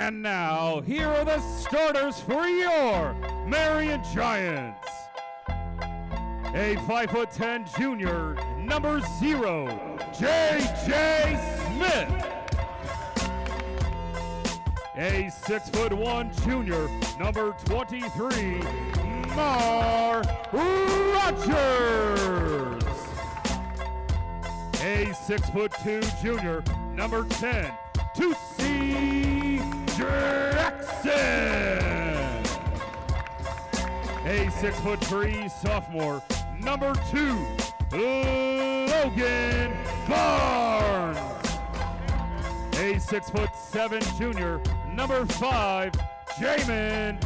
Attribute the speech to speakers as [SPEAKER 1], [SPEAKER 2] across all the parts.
[SPEAKER 1] And now, here are the starters for your Marion Giants. A 5'10" junior, number 0, J.J. Smith. A 6'1" junior, number 23, Rogers. A 6'2" junior, number 10, Tusi Jackson. A 6'3" sophomore, number 2, Logan Barnes. A 6'7" junior, number 5, Jamin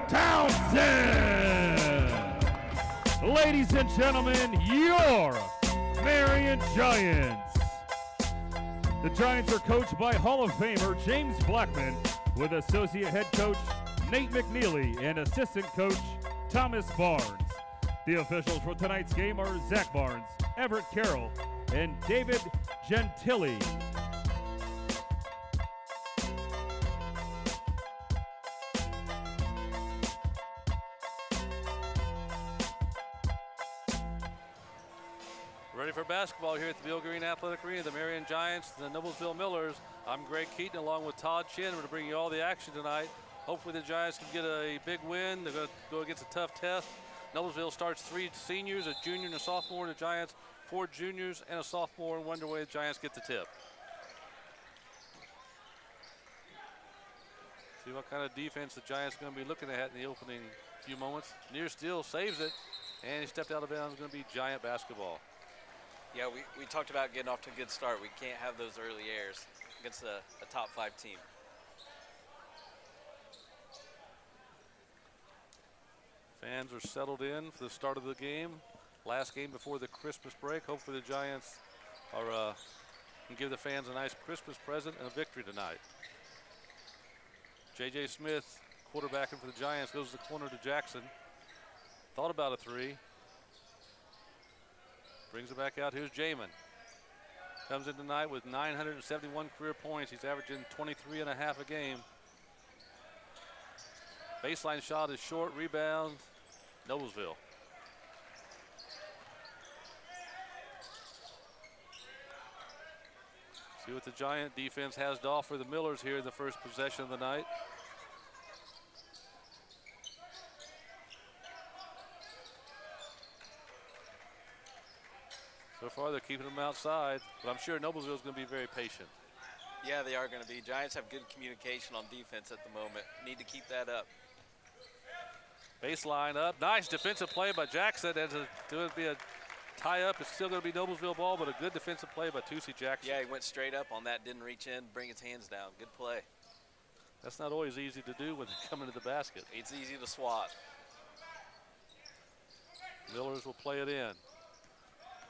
[SPEAKER 1] Townsend. Ladies and gentlemen, your Marion Giants. The Giants are coached by Hall of Famer James Blackman with associate head coach Nate McNeely and assistant coach Thomas Barnes. The officials for tonight's game are Zach Barnes, Everett Carroll, and David Gentili.
[SPEAKER 2] Ready for basketball here at the Bill Green Athletic Arena, the Marion Giants and the Noblesville Millers. I'm Greg Keaton along with Todd Chin. We're going to bring you all the action tonight. Hopefully the Giants can get a big win. They're going to go against a tough test. Noblesville starts 3 seniors, a junior and a sophomore. The Giants 4 juniors and a sophomore, and wonder why the Giants get the tip. See what kind of defense the Giants are going to be looking at in the opening few moments. Near Steele saves it, and he stepped out of bounds. It's going to be Giant basketball.
[SPEAKER 3] Yeah, we talked about getting off to a good start. We can't have those early errors against a top 5 team.
[SPEAKER 2] Fans are settled in for the start of the game. Last game before the Christmas break. Hopefully the Giants are can give the fans a nice Christmas present and a victory tonight. J.J. Smith, quarterbacking for the Giants, goes to the corner to Jackson. Thought about a 3. Brings it back out. Here's Jamin. Comes in tonight with 971 career points. He's averaging 23.5 a game. Baseline shot is short. Rebound, Noblesville. See what the Giant defense has to offer the Millers here in the first possession of the night. So far, they're keeping them outside, but I'm sure Noblesville is going to be very patient.
[SPEAKER 3] Yeah, they are going to be. Giants have good communication on defense at the moment. Need to keep that up.
[SPEAKER 2] Baseline up. Nice defensive play by Jackson. As it would be a tie-up. It's still going to be Noblesville ball, but a good defensive play by Tusi Jackson.
[SPEAKER 3] Yeah, he went straight up on that, didn't reach in, bring his hands down. Good play.
[SPEAKER 2] That's not always easy to do when they come into the basket.
[SPEAKER 3] It's easy to swat.
[SPEAKER 2] Millers will play it in.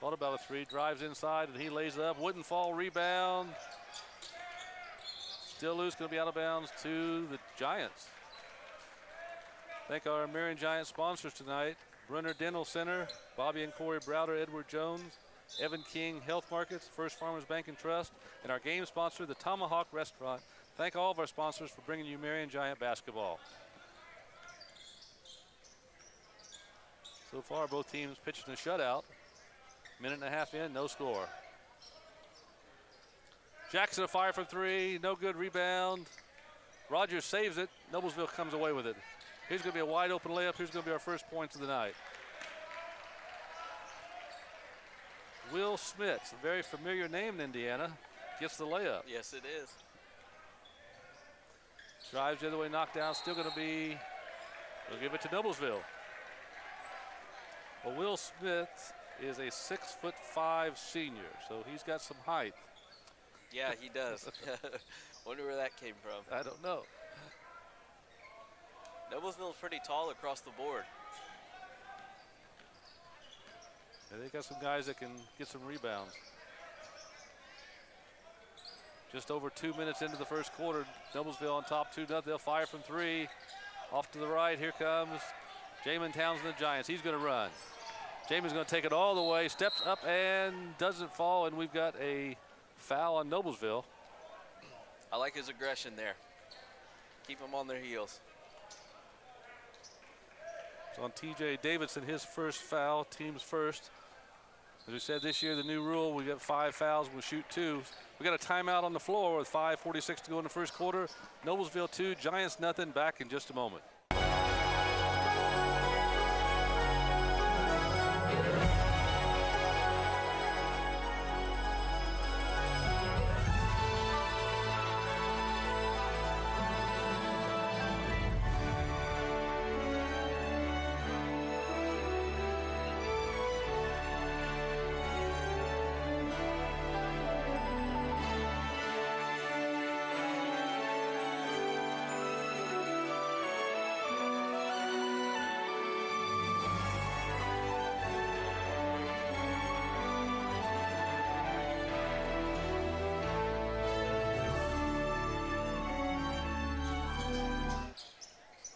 [SPEAKER 2] Thought about a 3, drives inside, and he lays it up. Wouldn't fall, rebound. Still loose, going to be out of bounds to the Giants. Thank our Marion Giants sponsors tonight. Brunner Dental Center, Bobby and Corey Browder, Edward Jones, Evan King Health Markets, First Farmers Bank and Trust, and our game sponsor, the Tomahawk Restaurant. Thank all of our sponsors for bringing you Marion Giant basketball. So far, both teams pitching a shutout. Minute and a half in, no score. Jackson a fire from 3, no good, rebound. Rogers saves it, Noblesville comes away with it. Here's going to be a wide open layup. Here's going to be our first points of the night. Will Smith, a very familiar name in Indiana, gets the layup.
[SPEAKER 3] Yes, it is.
[SPEAKER 2] Drives the other way, knocked down, still going to be, we'll give it to Noblesville. Well, Will Smith is a 6'5" senior, so he's got some height.
[SPEAKER 3] Yeah, he does. Wonder where that came from.
[SPEAKER 2] I don't know.
[SPEAKER 3] Noblesville's pretty tall across the board.
[SPEAKER 2] And they got some guys that can get some rebounds. Just over 2 minutes into the first quarter, Noblesville on top 2-0. They'll fire from 3. Off to the right, here comes Jamin Townsend, the Giants. He's going to run. Jamin's going to take it all the way, steps up and doesn't fall, and we've got a foul on Noblesville.
[SPEAKER 3] I like his aggression there. Keep them on their heels.
[SPEAKER 2] It's on T.J. Davidson, his first foul, team's first. As we said this year, the new rule, we got 5 fouls, we'll shoot 2. We got a timeout on the floor with 5:46 to go in the first quarter. Noblesville 2, Giants nothing. Back in just a moment.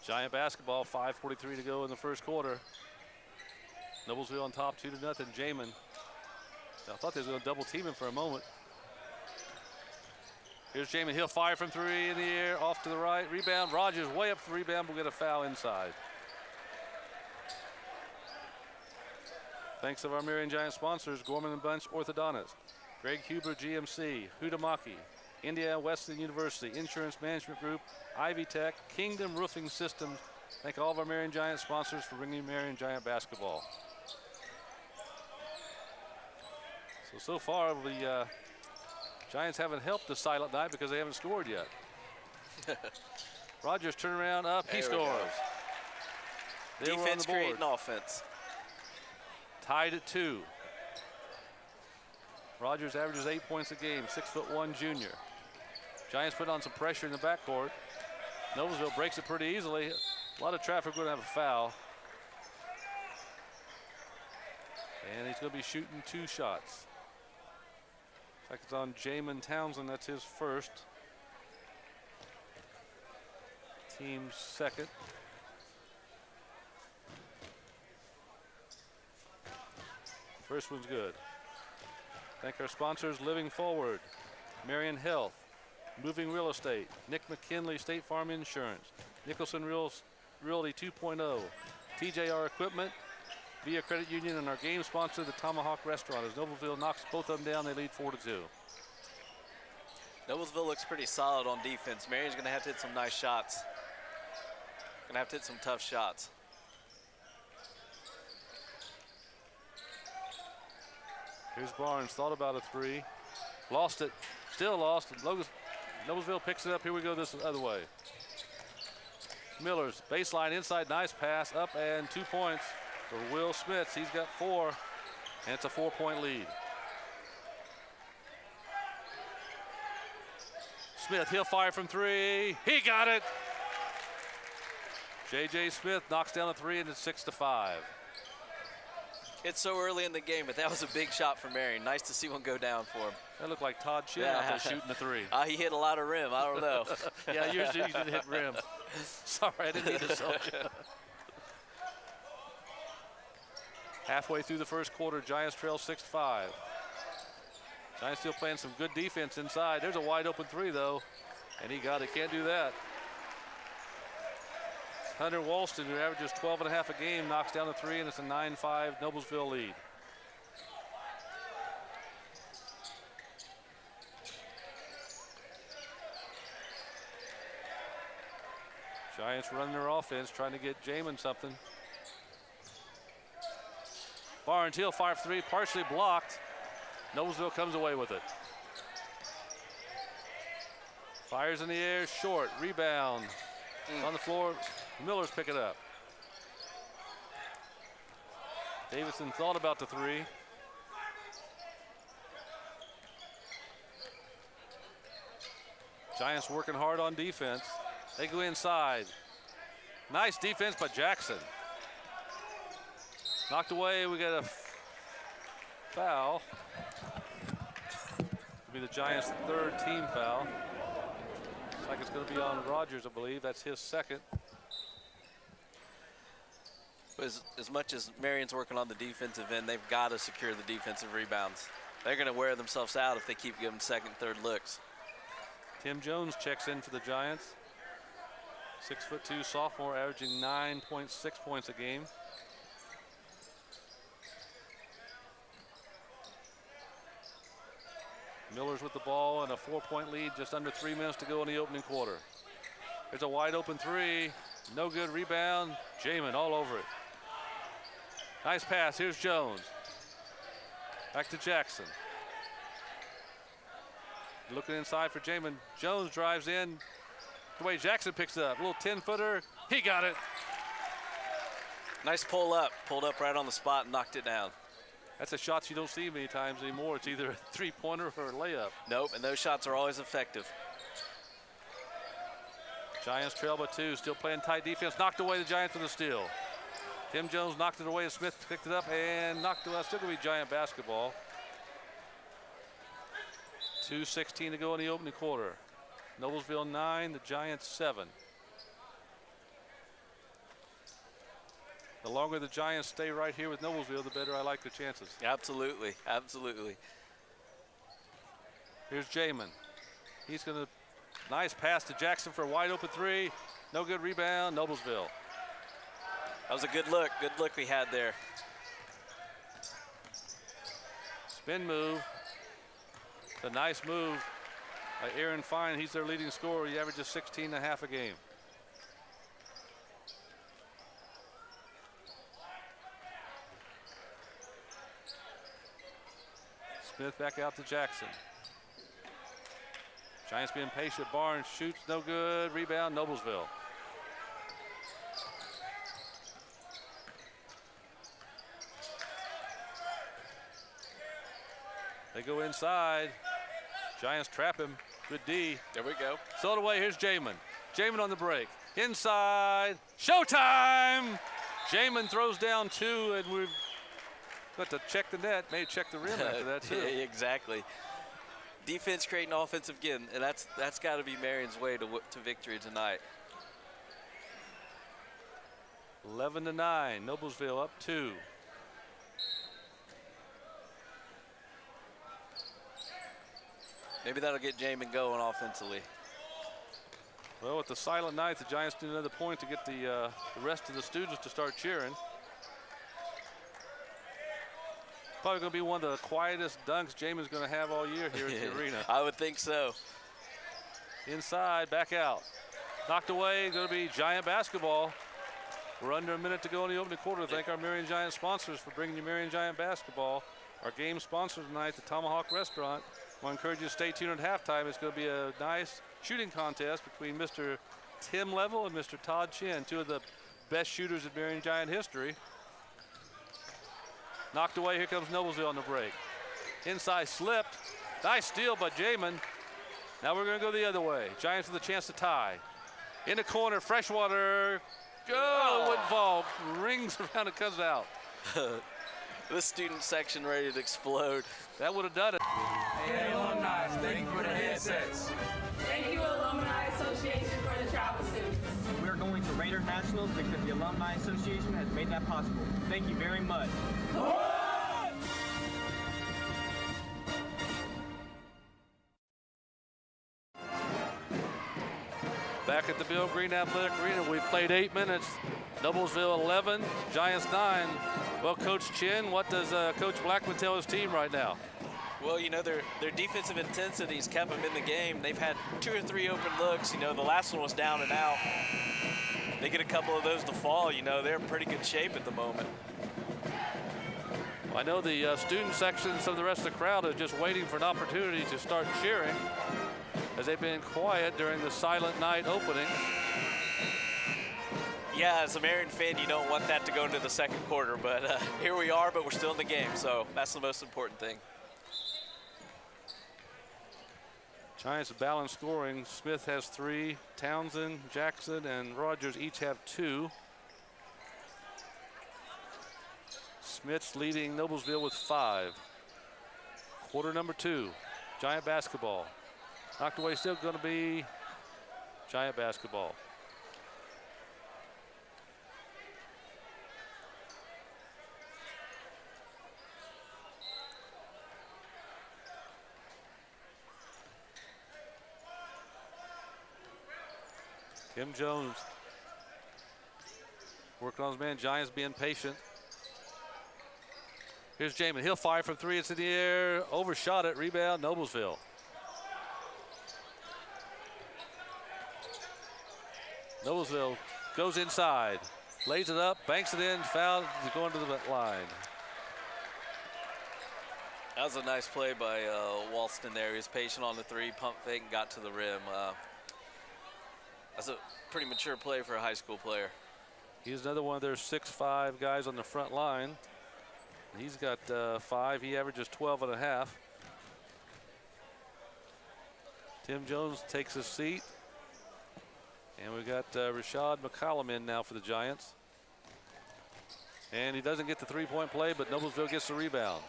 [SPEAKER 2] Giant basketball, 5:43 to go in the first quarter. Noblesville on top, 2-0. Jamin. I thought they was going to double team him for a moment. Here's Jamin. He'll fire from 3 in the air, off to the right. Rebound. Rogers way up for the rebound. We'll get a foul inside. Thanks to our Marion Giant sponsors, Gorman and Bunch Orthodontist, Greg Huber GMC, Hudamaki, Indiana Wesleyan University, Insurance Management Group, Ivy Tech, Kingdom Roofing Systems. Thank all of our Marion Giant sponsors for bringing Marion Giant basketball. So far, the Giants haven't helped the silent night because they haven't scored yet. Rogers turn around up, he scores.
[SPEAKER 3] Defense creating offense.
[SPEAKER 2] Tied at 2. Rogers averages 8 points a game, 6'1" junior. Giants put on some pressure in the backcourt. Noblesville breaks it pretty easily. A lot of traffic, going to have a foul. And he's going to be shooting 2 shots. Looks like it's on Jamin Townsend, that's his first. Team's second. First one's good. Thank our sponsors, Living Forward, Marion Health, Moving Real Estate, Nick McKinley State Farm Insurance, Nicholson Realty 2.0, TJR Equipment, Via Credit Union, and our game sponsor, the Tomahawk Restaurant. As Noblesville knocks both of them down, they lead 4-2.
[SPEAKER 3] Noblesville looks pretty solid on defense. Marion's going to have to hit some nice shots. Going to have to hit some tough shots.
[SPEAKER 2] Here's Barnes, thought about a 3. Lost it, still lost. Noblesville picks it up. Here we go this other way. Miller's baseline inside, nice pass, up and 2 points for Will Smith. He's got 4, and it's a 4-point lead. Smith, he'll fire from 3. He got it. J.J. Smith knocks down a 3, and it's 6-5.
[SPEAKER 3] It's so early in the game, but that was a big shot for Marion. Nice to see one go down for him.
[SPEAKER 2] That looked like Todd Chin out there shooting a 3.
[SPEAKER 3] He hit a lot of rim. I don't know.
[SPEAKER 2] Yeah, yours didn't hit rim. Sorry, I didn't mean to insult you. Halfway through the first quarter, Giants trail 6-5. Giants still playing some good defense inside. There's a wide open 3, though, and he got it. Can't do that. Hunter Walston, who averages 12.5 a game, knocks down the 3, and it's a 9-5 Noblesville lead. Giants running their offense, trying to get Jamin something. Barnes, he'll fire 3, partially blocked. Noblesville comes away with it. Fires in the air, short, rebound. On the floor, Miller's pick it up. Davidson thought about the 3. Giants working hard on defense. They go inside. Nice defense by Jackson. Knocked away, we get a foul. It'll be the Giants' 3rd team foul. Looks like it's going to be on Rogers, I believe. That's his 2nd.
[SPEAKER 3] As much as Marion's working on the defensive end, they've got to secure the defensive rebounds. They're going to wear themselves out if they keep giving 2nd, 3rd looks.
[SPEAKER 2] Tim Jones checks in for the Giants. 6'2" sophomore, averaging 9.6 points a game. Miller's with the ball and a 4-point lead, just under 3 minutes to go in the opening quarter. There's a wide open three, no good. Rebound, Jamin all over it. Nice pass, here's Jones. Back to Jackson. Looking inside for Jamin. Jones drives in. The way Jackson picks it up, a little 10-footer, he got it.
[SPEAKER 3] Nice pulled up right on the spot and knocked it down.
[SPEAKER 2] That's a shot you don't see many times anymore. It's either a three-pointer or a layup.
[SPEAKER 3] Nope, and those shots are always effective.
[SPEAKER 2] Giants trail by 2, still playing tight defense. Knocked away the Giants with a steal. Tim Jones knocked it away, and Smith picked it up and knocked it out. Still gonna be Giant basketball. 2:16 to go in the opening quarter. Noblesville 9, the Giants 7. The longer the Giants stay right here with Noblesville, the better I like the chances.
[SPEAKER 3] Absolutely, absolutely.
[SPEAKER 2] Here's Jamin. He's gonna, nice pass to Jackson for a wide open three. No good rebound, Noblesville.
[SPEAKER 3] That was a good look we had there.
[SPEAKER 2] Spin move. It's a nice move by Aaron Fine. He's their leading scorer. He averages 16.5 a game. Smith back out to Jackson. Giants being patient. Barnes shoots, no good. Rebound, Noblesville. They go inside. Giants trap him. Good D.
[SPEAKER 3] There we go.
[SPEAKER 2] Sold away. Here's Jamin. Jamin on the break. Inside. Showtime! Jamin throws down 2, and we've got to check the net. May check the rim after that, too.
[SPEAKER 3] Yeah, exactly. Defense creating offense again, and that's got to be Marion's way to victory tonight.
[SPEAKER 2] 11-9. Noblesville up 2.
[SPEAKER 3] Maybe that'll get Jamin going offensively.
[SPEAKER 2] Well, with the silent night, the Giants need another point to get the rest of the students to start cheering. Probably going to be one of the quietest dunks Jamin's going to have all year here at the arena.
[SPEAKER 3] I would think so.
[SPEAKER 2] Inside, back out. Knocked away, going to be Giant basketball. We're under a minute to go in the opening quarter. Thank our Marion Giant sponsors for bringing you Marion Giant basketball. Our game sponsor tonight, the Tomahawk Restaurant. I want to encourage you to stay tuned at halftime. It's going to be a nice shooting contest between Mr. Tim Level and Mr. Todd Chin, 2 of the best shooters in Marion Giant history. Knocked away, here comes Noblesville on the break. Inside slipped, nice steal by Jamin. Now we're gonna go the other way. Giants with a chance to tie. In the corner, Freshwater, go, wouldn't fall. Rings around and comes out.
[SPEAKER 3] This student section ready to explode.
[SPEAKER 2] That would have done it.
[SPEAKER 4] Hey, alumni, thank you for the headsets.
[SPEAKER 5] Thank you, Alumni Association, for the travel suits.
[SPEAKER 6] We're going to Raider Nationals because the Alumni Association has made that possible. Thank you very much.
[SPEAKER 2] Back at the Bill Green Athletic Arena, we've played 8 minutes. Noblesville 11, Giants 9. Well, Coach Chin, what does Coach Blackman tell his team right now?
[SPEAKER 3] Well, you know, their defensive intensity's kept them in the game. They've had 2 or 3 open looks. You know, the last one was down and out. They get a couple of those to fall. You know, they're in pretty good shape at the moment.
[SPEAKER 2] I know the student section and some of the rest of the crowd are just waiting for an opportunity to start cheering, as they've been quiet during the silent night opening.
[SPEAKER 3] Yeah, as a Marion fan, you don't want that to go into the second quarter, but here we are, but we're still in the game, so that's the most important thing.
[SPEAKER 2] Giants balance scoring. Smith has 3, Townsend, Jackson, and Rogers each have 2. Smith's leading Noblesville with 5. Quarter number 2, Giant basketball. Knocked away, still going to be Giant basketball. Tim Jones working on his man. Giants being patient. Here's Jamin. He'll fire from three. It's in the air. Overshot it. Rebound, Noblesville. Noblesville goes inside. Lays it up. Banks it in. Foul. He's going to the line.
[SPEAKER 3] That was a nice play by Walston there. He was patient on the three, pump fake, and got to the rim. That's a pretty mature play for a high school player.
[SPEAKER 2] He's another one of their 6'5" guys on the front line. He's got 5. He averages 12 and a half. Tim Jones takes his seat. And we got Rashad McCollum in now for the Giants. And he doesn't get the three-point play, but Noblesville gets the rebound.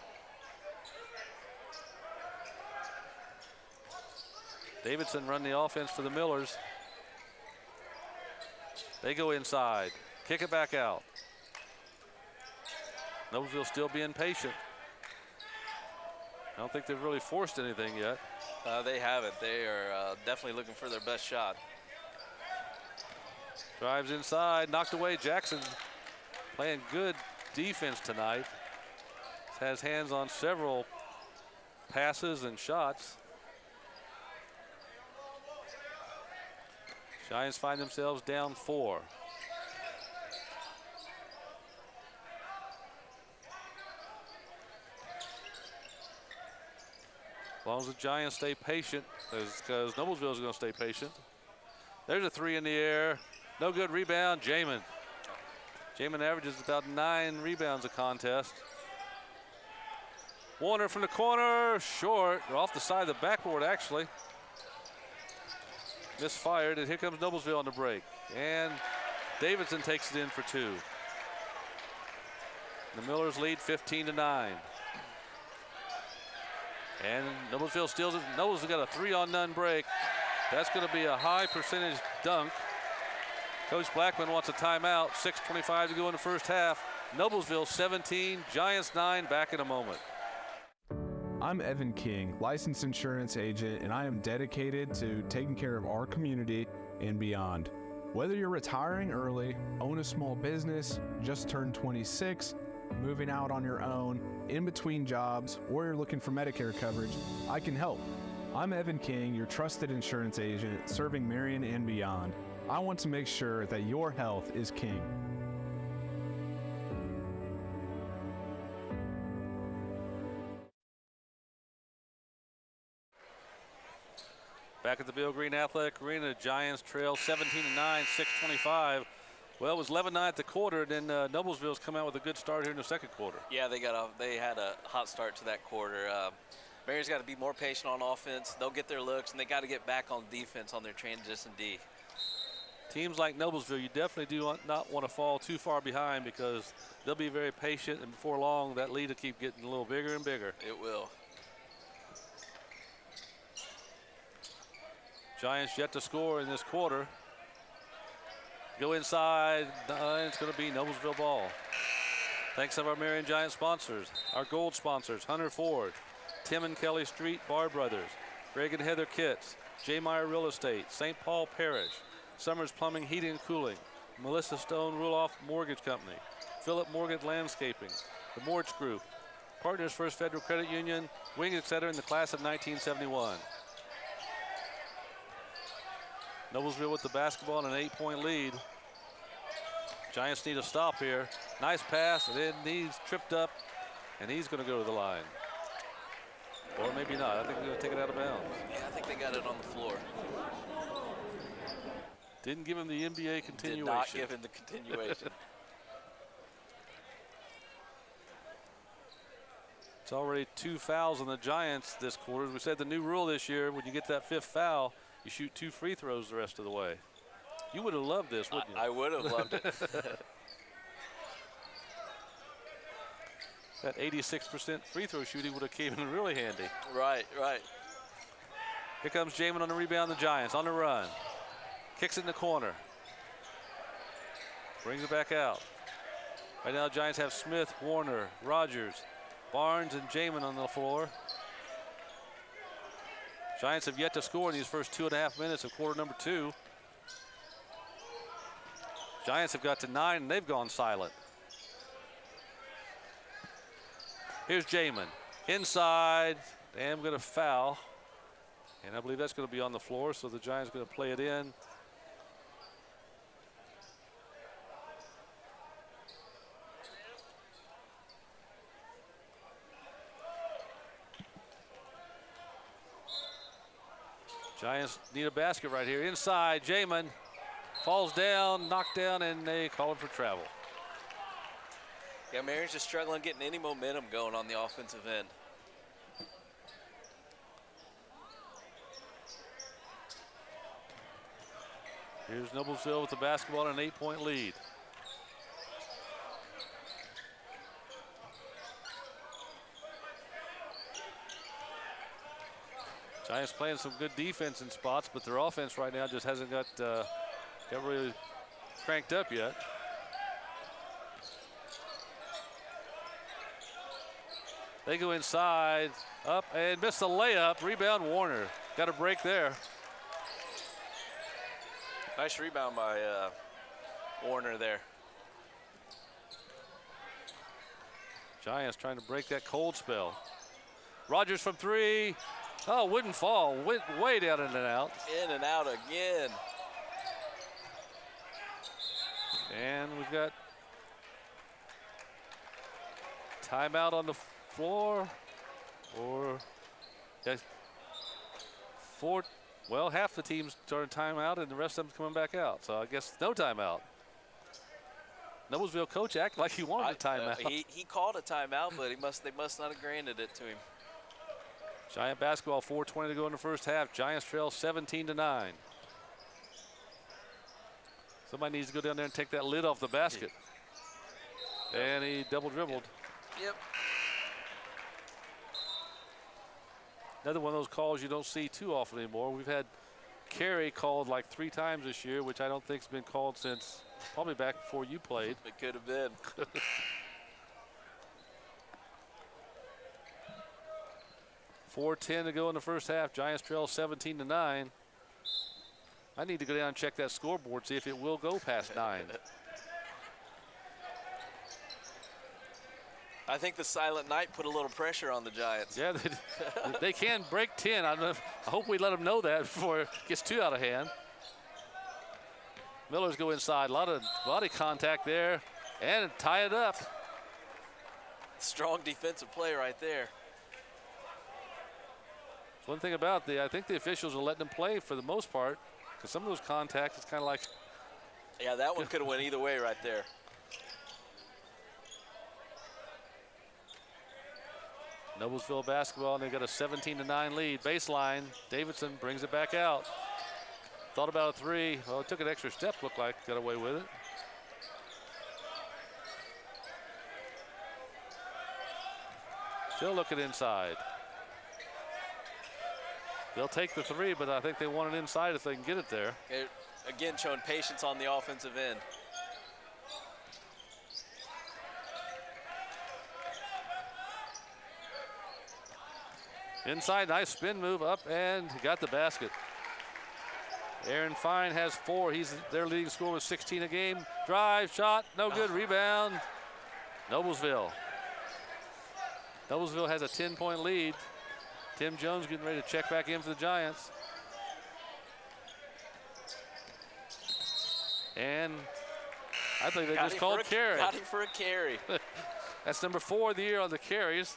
[SPEAKER 2] Davidson run the offense for the Millers. They go inside, kick it back out. Noblesville still being patient. I don't think they've really forced anything yet.
[SPEAKER 3] They haven't. They are definitely looking for their best shot.
[SPEAKER 2] Drives inside, knocked away. Jackson playing good defense tonight. Has hands on several passes and shots. Giants find themselves down 4. As long as the Giants stay patient, because Noblesville is going to stay patient. There's a 3 in the air. No good. Rebound, Jamin. Jamin averages about 9 rebounds a contest. Warner from the corner, short. Off the side of the backboard, actually. Misfired, and here comes Noblesville on the break. And Davidson takes it in for 2. The Millers lead 15-9. And Noblesville steals it. Noblesville got a 3-on-none break. That's going to be a high percentage dunk. Coach Blackman wants a timeout. 6:25 to go in the first half. Noblesville 17, Giants 9. Back in a moment.
[SPEAKER 7] I'm Evan King, licensed insurance agent, and I am dedicated to taking care of our community and beyond. Whether you're retiring early, own a small business, just turned 26, moving out on your own, in between jobs, or you're looking for Medicare coverage, I can help. I'm Evan King, your trusted insurance agent, serving Marion and beyond. I want to make sure that your health is king.
[SPEAKER 2] Back at the Bill Green Athletic Arena, the Giants trail 17-9, 6:25. Well, it was 11-9 at the quarter, and then Noblesville's come out with a good start here in the second quarter.
[SPEAKER 3] Yeah, they had a hot start to that quarter. Marion's got to be more patient on offense. They'll get their looks, and they got to get back on defense on their transition D.
[SPEAKER 2] Teams like Noblesville, you definitely do not want to fall too far behind, because they'll be very patient, and before long, that lead will keep getting a little bigger and bigger.
[SPEAKER 3] It will.
[SPEAKER 2] Giants yet to score in this quarter. Go inside, it's going to be Noblesville ball. Thanks to our Marion Giant sponsors, our gold sponsors, Hunter Ford, Tim and Kelly Street Bar Brothers, Greg and Heather Kitts, J. Meyer Real Estate, St. Paul Parish, Summers Plumbing, Heating and Cooling, Melissa Stone Ruloff Mortgage Company, Philip Morgan Landscaping, the Mortgage Group, Partners First Federal Credit Union, Wings Etc. in the class of 1971. Noblesville with the basketball and an 8-point lead. Giants need a stop here. Nice pass, and then he's tripped up, and he's going to go to the line. Or maybe not. I think they're going to take it out of bounds.
[SPEAKER 3] Yeah, I think they got it on the floor.
[SPEAKER 2] Didn't give him the NBA continuation.
[SPEAKER 3] Did not give him the continuation.
[SPEAKER 2] It's already 2 fouls on the Giants this quarter. We said the new rule this year, when you get that 5th foul, you shoot 2 free throws the rest of the way. You would have loved this, wouldn't you?
[SPEAKER 3] I would have loved it.
[SPEAKER 2] That 86% free throw shooting would have came in really handy.
[SPEAKER 3] Right, right.
[SPEAKER 2] Here comes Jamin on the rebound, the Giants on the run. Kicks it in the corner. Brings it back out. Right now, the Giants have Smith, Warner, Rogers, Barnes, and Jamin on the floor. Giants have yet to score in these first 2.5 minutes of quarter number 2. Giants have got to 9, and they've gone silent. Here's Jamin. Inside, and going to foul. And I believe that's going to be on the floor, so the Giants are going to play it in. Giants need a basket right here. Inside, Jamin falls down, knocked down, and they call him for travel.
[SPEAKER 3] Yeah, Marion's just struggling getting any momentum going on the offensive end.
[SPEAKER 2] Here's Noblesville with the basketball and an 8-point lead. Giants playing some good defense in spots, but their offense right now just hasn't got really cranked up yet. They go inside, up, and miss the layup. Rebound, Warner. Got a break there.
[SPEAKER 3] Nice rebound by Warner there.
[SPEAKER 2] Giants trying to break that cold spell. Rogers from 3. Oh, wouldn't fall. Went way down in and out.
[SPEAKER 3] In and out again.
[SPEAKER 2] And we've got timeout on the floor. Or well, half the team's starting timeout and the rest of them coming back out. So I guess no timeout. Noblesville coach acted like he wanted a timeout.
[SPEAKER 3] He called a timeout, but they must not have granted it to him.
[SPEAKER 2] Giant basketball, 4:20 to go in the first half. Giants trail 17-9. Somebody needs to go down there and take that lid off the basket. And he double dribbled.
[SPEAKER 3] Yep.
[SPEAKER 2] Another one of those calls you don't see too often anymore. We've had carry called like 3 times this year, which I don't think's been called since probably back before you played.
[SPEAKER 3] It could have been.
[SPEAKER 2] 4:10 to go in the first half. Giants trail 17-9. I need to go down and check that scoreboard, see if it will go past 9.
[SPEAKER 3] I think the silent night put a little pressure on the Giants.
[SPEAKER 2] Yeah, they can break 10. I hope we let them know that before it gets too out of hand. Millers go inside. A lot of body contact there and tie it up.
[SPEAKER 3] Strong defensive play right there.
[SPEAKER 2] One thing about I think the officials are letting them play for the most part, because some of those contacts, it's kind of like.
[SPEAKER 3] Yeah, that one could have went either way right there.
[SPEAKER 2] Noblesville basketball, and they've got a 17-9 lead. Baseline, Davidson brings it back out. Thought about a 3. Well, it took an extra step, looked like, got away with it. Still looking inside. They'll take the 3, but I think they want it inside if they can get it there.
[SPEAKER 3] Again, showing patience on the offensive end.
[SPEAKER 2] Inside, nice spin move up, and got the basket. Aaron Fine has 4. He's their leading scorer with 16 a game. Drive, shot, no good. Rebound, Noblesville. Noblesville has a 10-point lead. Tim Jones getting ready to check back in for the Giants. And I think they just called carry.
[SPEAKER 3] Got him for a carry.
[SPEAKER 2] That's number 4 of the year on the carries.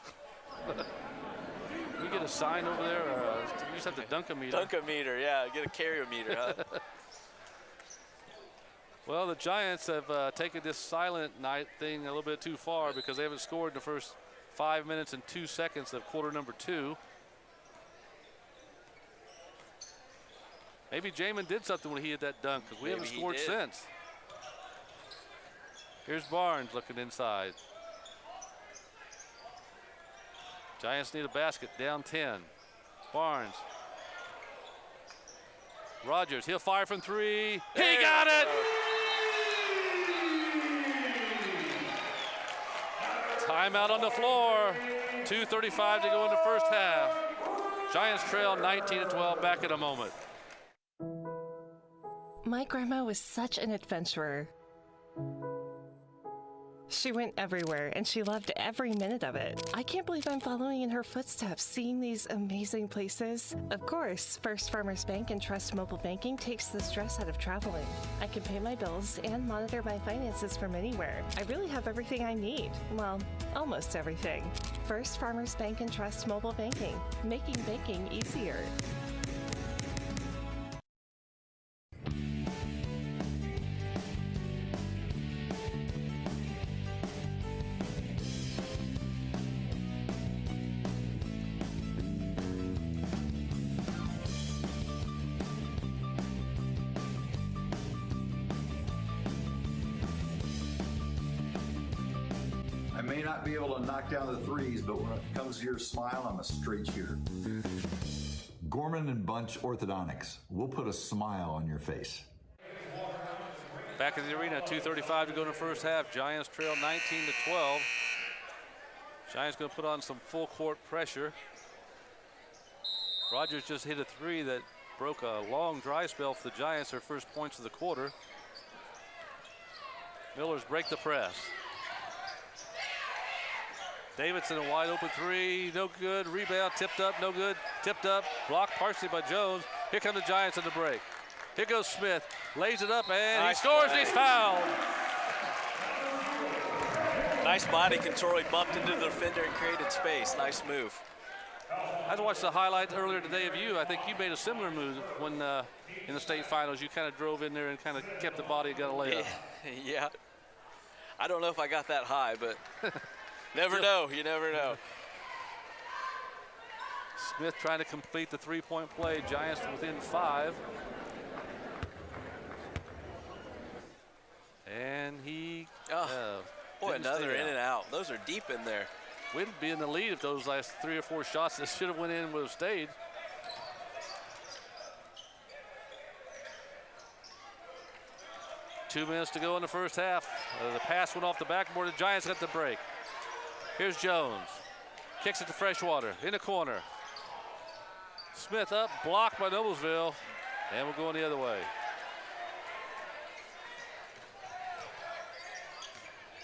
[SPEAKER 2] We get a sign over there, or you just have to dunk a meter.
[SPEAKER 3] Dunk a meter, yeah, get a carry meter, huh?
[SPEAKER 2] Well, the Giants have taken this silent night thing a little bit too far because they haven't scored in the first 5 minutes and 2 seconds of quarter number 2. Maybe Jamin did something when he hit that dunk because we haven't scored since. Here's Barnes looking inside. Giants need a basket, down 10. Barnes. Rogers, he'll fire from 3. He got it! Timeout on the floor. 2:35 to go in the first half. Giants trail 19-12, back in a moment.
[SPEAKER 8] My grandma was such an adventurer. She went everywhere, and she loved every minute of it. I can't believe I'm following in her footsteps, seeing these amazing places. Of course, First Farmers Bank and Trust Mobile Banking takes the stress out of traveling. I can pay my bills and monitor my finances from anywhere. I really have everything I need. Well, almost everything. First Farmers Bank and Trust Mobile Banking, making banking easier.
[SPEAKER 9] I may not be able to knock down the threes, but when it comes to your smile, I'm a straight shooter. Gorman and Bunch Orthodontics. We'll put a smile on your face.
[SPEAKER 2] Back in the arena, 2:35 to go in the first half. Giants trail 19-12. Giants going to put on some full court pressure. Rogers just hit a three that broke a long dry spell for the Giants, their first points of the quarter. Millers break the press. Davidson, a wide open three, no good. Rebound, tipped up, no good. Tipped up, blocked partially by Jones. Here come the Giants in the break. Here goes Smith, lays it up, and
[SPEAKER 3] nice
[SPEAKER 2] he scores,
[SPEAKER 3] play.
[SPEAKER 2] he's fouled.
[SPEAKER 3] Nice body control. He bumped into the defender and created space. Nice move.
[SPEAKER 2] I watched the highlight earlier today of you. I think you made a similar move when in the state finals. You kind of drove in there and kind of kept the body and got a layup.
[SPEAKER 3] Yeah. I don't know if I got that high, but never know. You never know.
[SPEAKER 2] Smith trying to complete the three-point play. Giants within 5. And he
[SPEAKER 3] boy,
[SPEAKER 2] didn't
[SPEAKER 3] another
[SPEAKER 2] stay
[SPEAKER 3] in
[SPEAKER 2] out.
[SPEAKER 3] and out. Those are deep in there.
[SPEAKER 2] We'd be in the lead if those last 3 or 4 shots that should have went in would have stayed. Two minutes to go in the first half. The pass went off the backboard. The Giants got the break. Here's Jones. Kicks it to Freshwater in the corner. Smith up, blocked by Noblesville, and we're going the other way.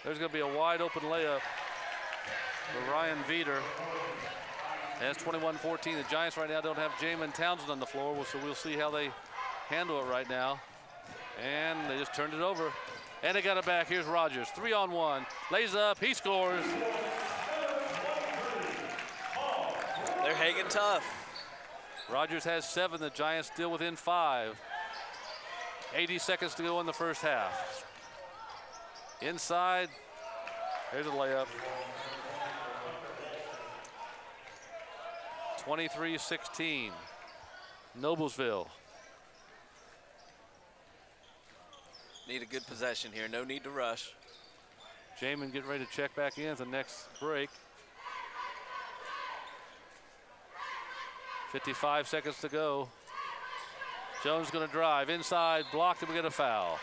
[SPEAKER 2] There's going to be a wide open layup for Ryan Veeder. And it's 21-14. The Giants right now don't have Jamin Townsend on the floor, so we'll see how they handle it right now. And they just turned it over. And they got it back. Here's Rogers, 3-on-1. Lays up, he scores.
[SPEAKER 3] They're hanging tough.
[SPEAKER 2] Rogers has 7, the Giants still within 5. 80 seconds to go in the first half. Inside, there's a layup. 23-16, Noblesville.
[SPEAKER 3] Need a good possession here, no need to rush.
[SPEAKER 2] Jamin getting ready to check back in at the next break. 55 seconds to go. Jones gonna drive inside, blocked, and we get a foul.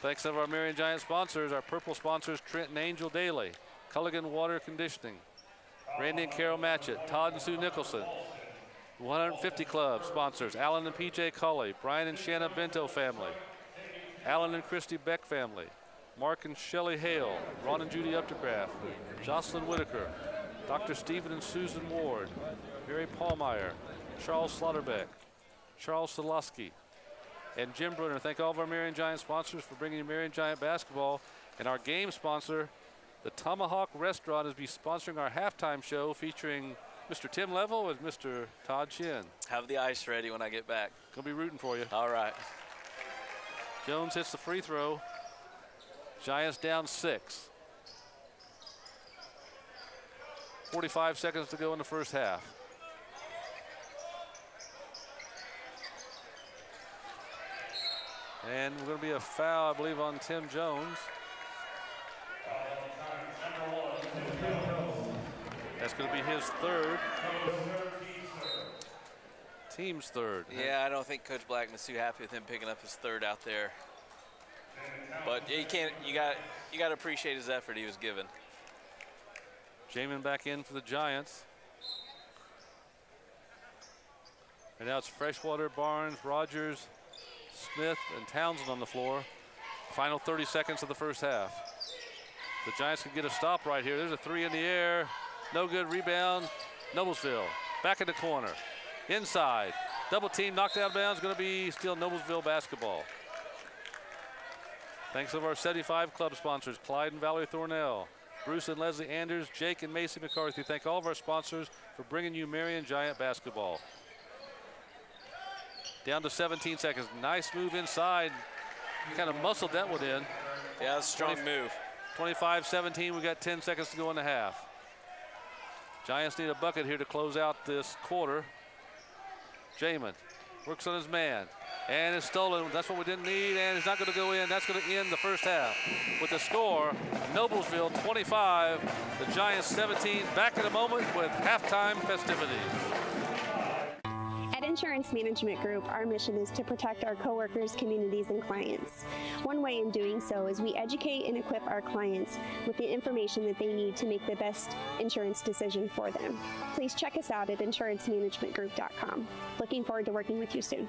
[SPEAKER 2] Thanks to our Marion Giant sponsors, our purple sponsors, Trent and Angel Daily, Culligan Water Conditioning, Randy and Carol Matchett, Todd and Sue Nicholson, 150 Club sponsors, Alan and PJ Culley, Brian and Shanna Bento family, Alan and Christy Beck family, Mark and Shelley Hale, Ron and Judy Updegraff, Jocelyn Whitaker, Dr. Stephen and Susan Ward, Mary Paulmeyer, Charles Slaughterbeck, Charles Solosky, and Jim Brunner. Thank all of our Marion Giant sponsors for bringing you Marion Giant basketball. And our game sponsor, the Tomahawk Restaurant, is be sponsoring our halftime show featuring Mr. Tim Level and Mr. Todd Chin.
[SPEAKER 3] Have the ice ready when I get back.
[SPEAKER 2] Gonna be rooting for you.
[SPEAKER 3] All right.
[SPEAKER 2] Jones hits the free throw. Giants down 6. 45 seconds to go in the first half. And we're going to be a foul, I believe, on Tim Jones. That's going to be his 3rd. Team's 3rd.
[SPEAKER 3] Yeah, I don't think Coach Blackman's too happy with him picking up his 3rd out there. But you can't. You got to appreciate his effort he was given.
[SPEAKER 2] Jamin back in for the Giants. And now it's Freshwater, Barnes, Rogers, Smith, and Townsend on the floor. Final 30 seconds of the first half. The Giants can get a stop right here. There's a three in the air. No good. Rebound. Noblesville. Back in the corner. Inside. Double team knocked out of bounds. Going to be still Noblesville basketball. Thanks to our 75 club sponsors, Clyde and Valerie Thornell, Bruce and Leslie Anders, Jake and Macy McCarthy. Thank all of our sponsors for bringing you Marion Giant basketball. Down to 17 seconds. Nice move inside. Kind of muscled that one in.
[SPEAKER 3] Yeah, that's a strong move.
[SPEAKER 2] 25-17. We got 10 seconds to go in the half. Giants need a bucket here to close out this quarter. Jamin works on his man. And it's stolen. That's what we didn't need, and it's not going to go in. That's going to end the first half. With the score, Noblesville 25, the Giants 17. Back in a moment with halftime festivities.
[SPEAKER 10] At Insurance Management Group, our mission is to protect our coworkers, communities, and clients. One way in doing so is we educate and equip our clients with the information that they need to make the best insurance decision for them. Please check us out at insurancemanagementgroup.com. Looking forward to working with you soon.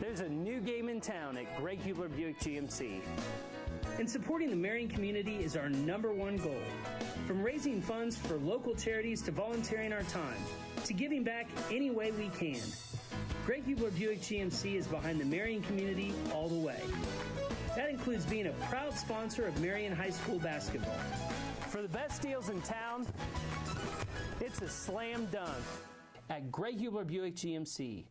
[SPEAKER 11] There's a new game in town at Greg Hubler Buick GMC. And supporting the Marion community is our #1 goal. From raising funds for local charities to volunteering our time, to giving back any way we can. Greg Hubler Buick GMC is behind the Marion community all the way. That includes being a proud sponsor of Marion High School basketball. For the best deals in town, it's a slam dunk at Greg Hubler Buick GMC.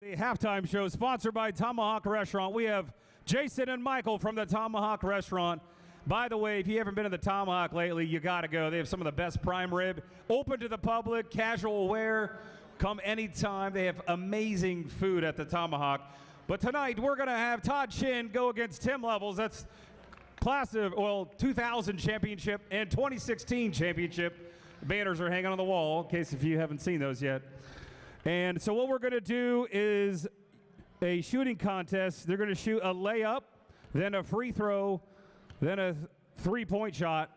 [SPEAKER 1] The halftime show sponsored by Tomahawk Restaurant. We have Jason and Michael from the Tomahawk Restaurant. By the way, if you haven't been to the Tomahawk lately, you got to go. They have some of the best prime rib, open to the public, casual wear. Come anytime. They have amazing food at the Tomahawk. But tonight, we're going to have Todd Chin go against Tim Levels. That's class of, 2000 championship and 2016 championship. Banners are hanging on the wall, in case if you haven't seen those yet. And so what we're going to do is a shooting contest. They're going to shoot a layup, then a free throw, then a three-point shot.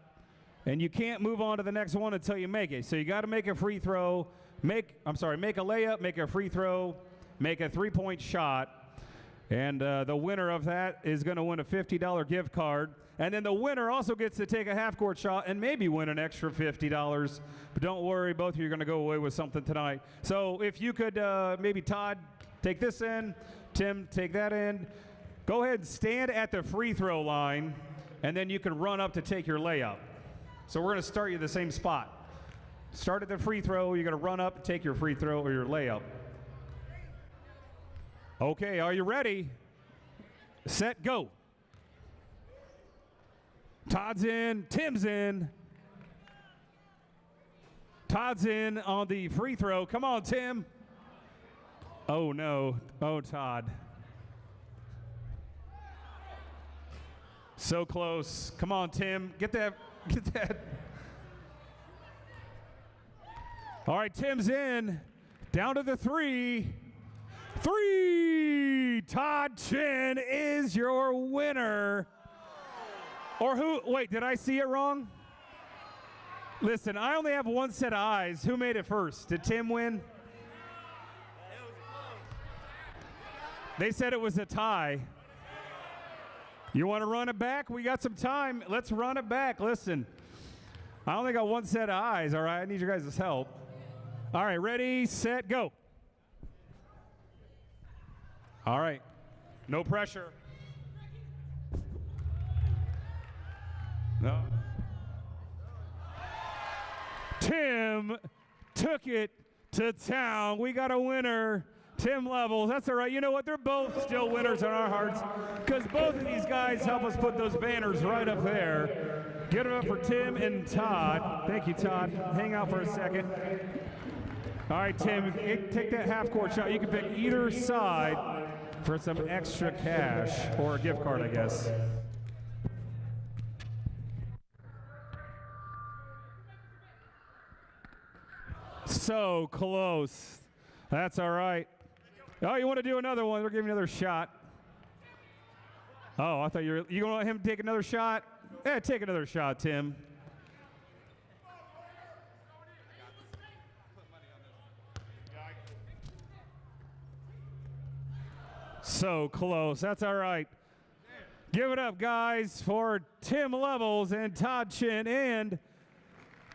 [SPEAKER 1] And you can't move on to the next one until you make it. So you got to make a free throw, make a layup, make a free throw, make a three-point shot. And the winner of that is going to win a $50 gift card. And then the winner also gets to take a half-court shot and maybe win an extra $50. But don't worry, both of you are going to go away with something tonight. So if you could, maybe Todd, take this end, Tim, take that end. Go ahead and stand at the free throw line, and then you can run up to take your layup. So we're going to start you at the same spot. Start at the free throw. You're going to run up, take your free throw or your layup. Okay, are you ready? Set, go. Todd's in, Tim's in. Todd's in on the free throw. Come on, Tim. Oh, no. Oh, Todd. So close. Come on, Tim. Get that. Get that. All right, Tim's in. Down to the three. Three! Todd Chin is your winner. Or who? Wait, did I see it wrong? Listen, I only have one set of eyes. Who made it first? Did Tim win? They said it was a tie. You want to run it back? We got some time. Let's run it back. Listen, I only got one set of eyes, all right? I need your guys' help. All right, ready, set, go. All right, no pressure. No. Tim took it to town. We got a winner, Tim Levels. That's all right. You know what? They're both still winners in our hearts because both of these guys help us put those banners right up there. Get them up for Tim and Todd. Thank you, Todd. Hang out for a second. All right, Tim, take that half-court shot. You can pick either side for some extra cash or a gift card, I guess. So close. That's all right. Oh, you want to do another one? We're giving you another shot. Oh, I thought you going to let him take another shot? Yeah, take another shot, Tim. So close. That's all right. Give it up, guys, for Tim Levels and Todd Chin. And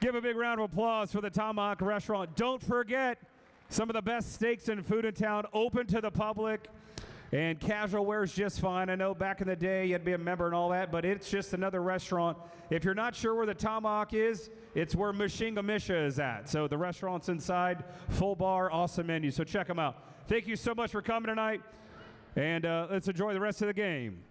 [SPEAKER 1] give a big round of applause for the Tomahawk Restaurant. Don't forget, some of the best steaks and food in town, open to the public. And casual wear is just fine. I know back in the day you had to be a member and all that, but it's just another restaurant. If you're not sure where the Tomahawk is, it's where Mishinga Misha is at. So the restaurant's inside, full bar, awesome menu. So check them out. Thank you so much for coming tonight. And let's enjoy the rest of the game.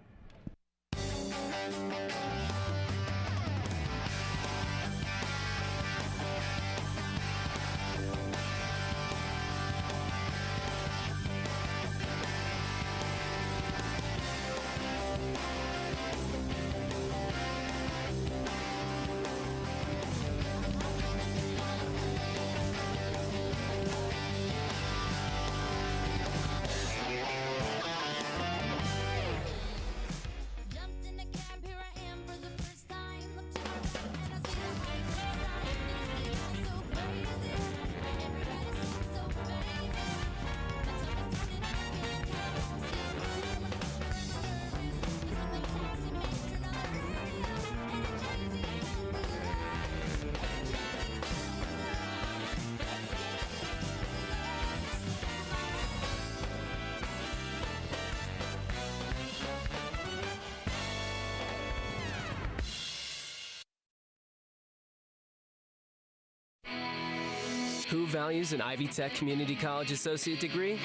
[SPEAKER 12] Who values an Ivy Tech Community College Associate degree?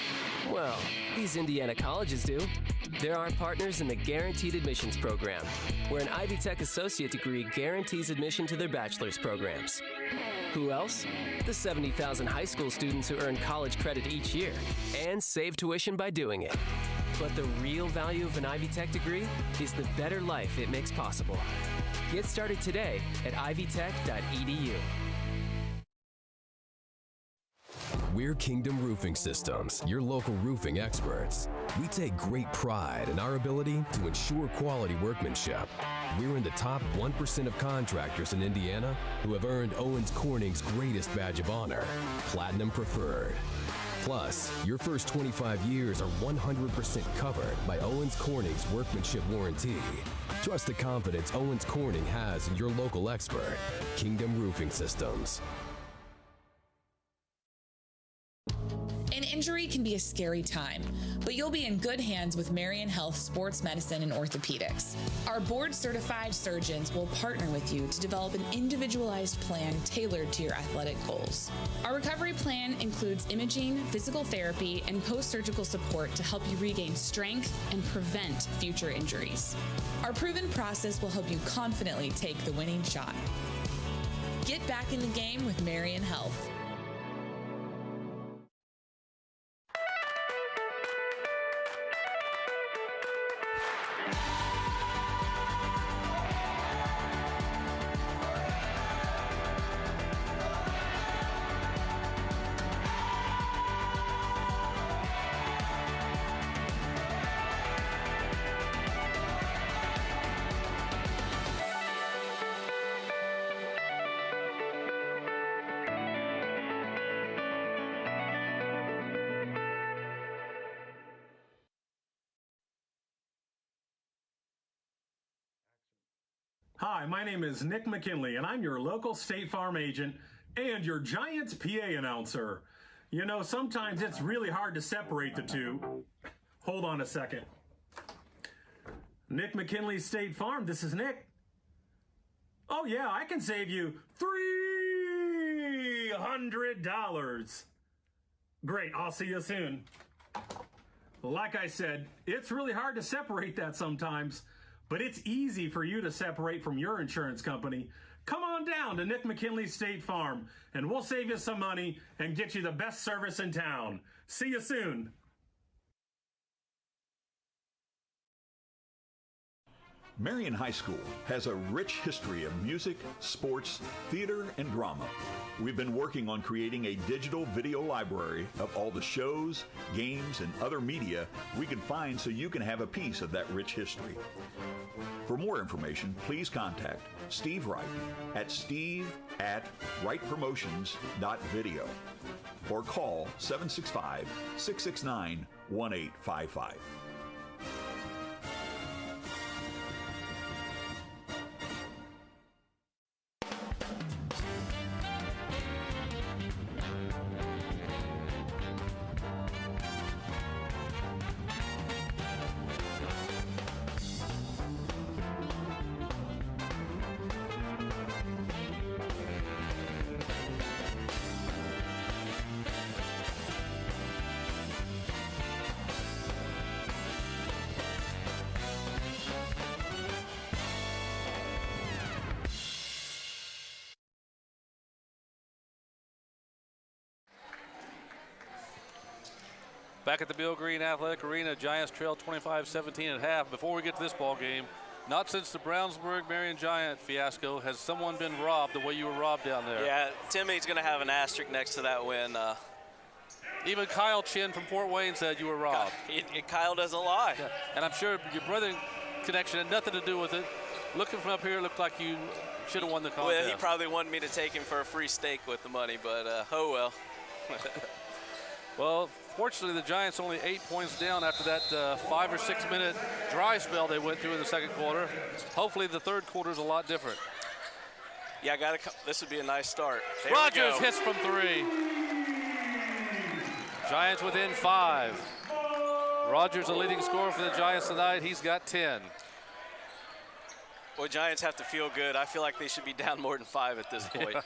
[SPEAKER 12] Well, these Indiana colleges do. They're our partners in the Guaranteed Admissions Program, where an Ivy Tech Associate degree guarantees admission to their bachelor's programs. Who else? The 70,000 high school students who earn college credit each year and save tuition by doing it. But the real value of an Ivy Tech degree is the better life it makes possible. Get started today at ivytech.edu.
[SPEAKER 13] We're Kingdom Roofing Systems, your local roofing experts. We take great pride in our ability to ensure quality workmanship. We're in the top 1% of contractors in Indiana who have earned Owens Corning's greatest badge of honor, Platinum Preferred. Plus, your first 25 years are 100% covered by Owens Corning's workmanship warranty. Trust the confidence Owens Corning has in your local expert, Kingdom Roofing Systems.
[SPEAKER 14] An injury can be a scary time, but you'll be in good hands with Marion Health Sports Medicine and Orthopedics. Our board-certified surgeons will partner with you to develop an individualized plan tailored to your athletic goals. Our recovery plan includes imaging, physical therapy, and post-surgical support to help you regain strength and prevent future injuries. Our proven process will help you confidently take the winning shot. Get back in the game with Marion Health.
[SPEAKER 15] Hi, my name is Nick McKinley, and I'm your local State Farm agent and your Giants PA announcer. You know, sometimes it's really hard to separate the two. Hold on a second. Nick McKinley, State Farm, this is Nick. Oh yeah, I can save you $300. Great, I'll see you soon. Like I said, it's really hard to separate that sometimes. But it's easy for you to separate from your insurance company. Come on down to Nick McKinley State Farm, and we'll save you some money and get you the best service in town. See you soon.
[SPEAKER 16] Marion High School has a rich history of music, sports, theater, and drama. We've been working on creating a digital video library of all the shows, games, and other media we can find so you can have a piece of that rich history. For more information, please contact Steve Wright at steve@wrightpromotions.video or call 765-669-1855.
[SPEAKER 2] Back at the Bill Green Athletic Arena, Giants trail 25-17 at half. Before we get to this ball game, not since the Brownsburg Marion Giant fiasco has someone been robbed the way you were robbed down there.
[SPEAKER 3] Yeah, Timmy's going to have an asterisk next to that win.
[SPEAKER 2] Even Kyle Chin from Fort Wayne said you were robbed.
[SPEAKER 3] Kyle doesn't lie.
[SPEAKER 2] Yeah. And I'm sure your brother connection had nothing to do with it. Looking from up here, it looked like you should have won the contest.
[SPEAKER 3] Well, he probably wanted me to take him for a free steak with the money, but oh well.
[SPEAKER 2] Well, fortunately, the Giants only 8 points down after that 5 or 6 minute dry spell they went through in the second quarter. Hopefully, the third quarter is a lot different.
[SPEAKER 3] Yeah, this would be a nice start. There
[SPEAKER 2] Rogers hits from 3. Giants within 5. Rogers, the leading scorer for the Giants tonight. He's got 10.
[SPEAKER 3] Well, Giants have to feel good. I feel like they should be down more than 5 at this point.
[SPEAKER 2] Yeah.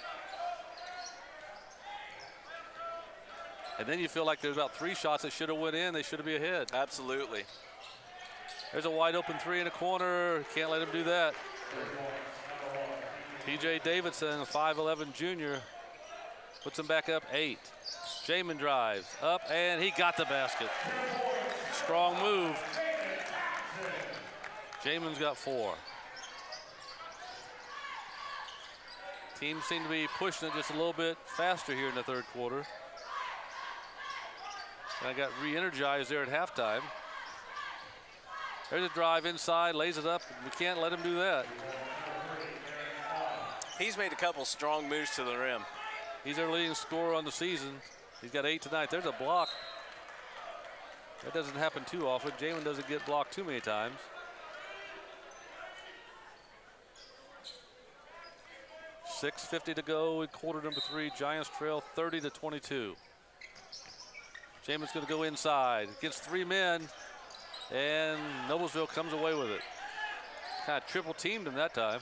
[SPEAKER 2] And then you feel like there's about 3 shots that should have went in. They should have been ahead.
[SPEAKER 3] Absolutely.
[SPEAKER 2] There's a wide open 3 in the corner. Can't let him do that. T.J. Davidson, a 5'11 junior, puts him back up 8. Jamin drives up, and he got the basket. Strong move. Jamin's got 4. Teams seem to be pushing it just a little bit faster here in the third quarter. And I got re-energized there at halftime. There's a drive inside, lays it up. We can't let him do that.
[SPEAKER 3] He's made a couple strong moves to the rim.
[SPEAKER 2] He's their leading scorer on the season. He's got 8 tonight. There's a block. That doesn't happen too often. Jamin doesn't get blocked too many times. .650 to go in quarter number 3. Giants trail 30-22. Jamin's going to go inside. Gets 3 men, and Noblesville comes away with it. Kind of triple teamed him that time.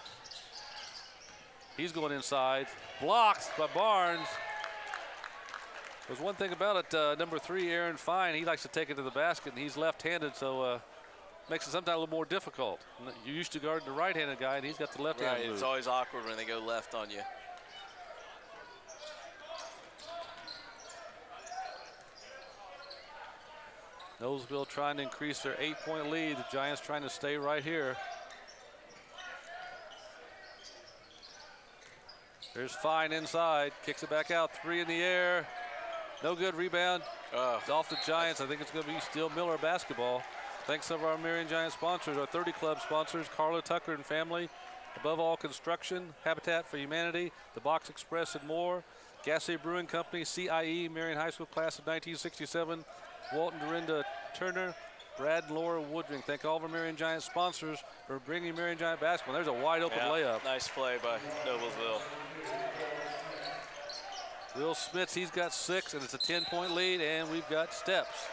[SPEAKER 2] He's going inside. Blocked by Barnes. There's one thing about it, number 3, Aaron Fine, he likes to take it to the basket, and he's left-handed, so makes it sometimes a little more difficult. You're used to guarding the right-handed guy, and he's got the left-handed
[SPEAKER 3] Right,
[SPEAKER 2] move.
[SPEAKER 3] it's always awkward when they go left on you.
[SPEAKER 2] Noblesville trying to increase their 8-point lead. The Giants trying to stay right here. There's Fine inside, kicks it back out, 3 in the air. No good, rebound. It's off the Giants. I think it's going to be still Miller basketball. Thanks to our Marion Giant sponsors, our 30 Club sponsors, Carla Tucker and family. Above all, Construction, Habitat for Humanity, the Box Express, and more. Gassé Brewing Company, CIE, Marion High School class of 1967. Walton Dorinda Turner, Brad and Laura Woodring. Thank all of our Marion Giant sponsors for bringing Marion Giant basketball. There's a wide open layup.
[SPEAKER 3] Nice play by Noblesville.
[SPEAKER 2] Will Smits, he's got 6, and it's a 10-point lead, and we've got steps.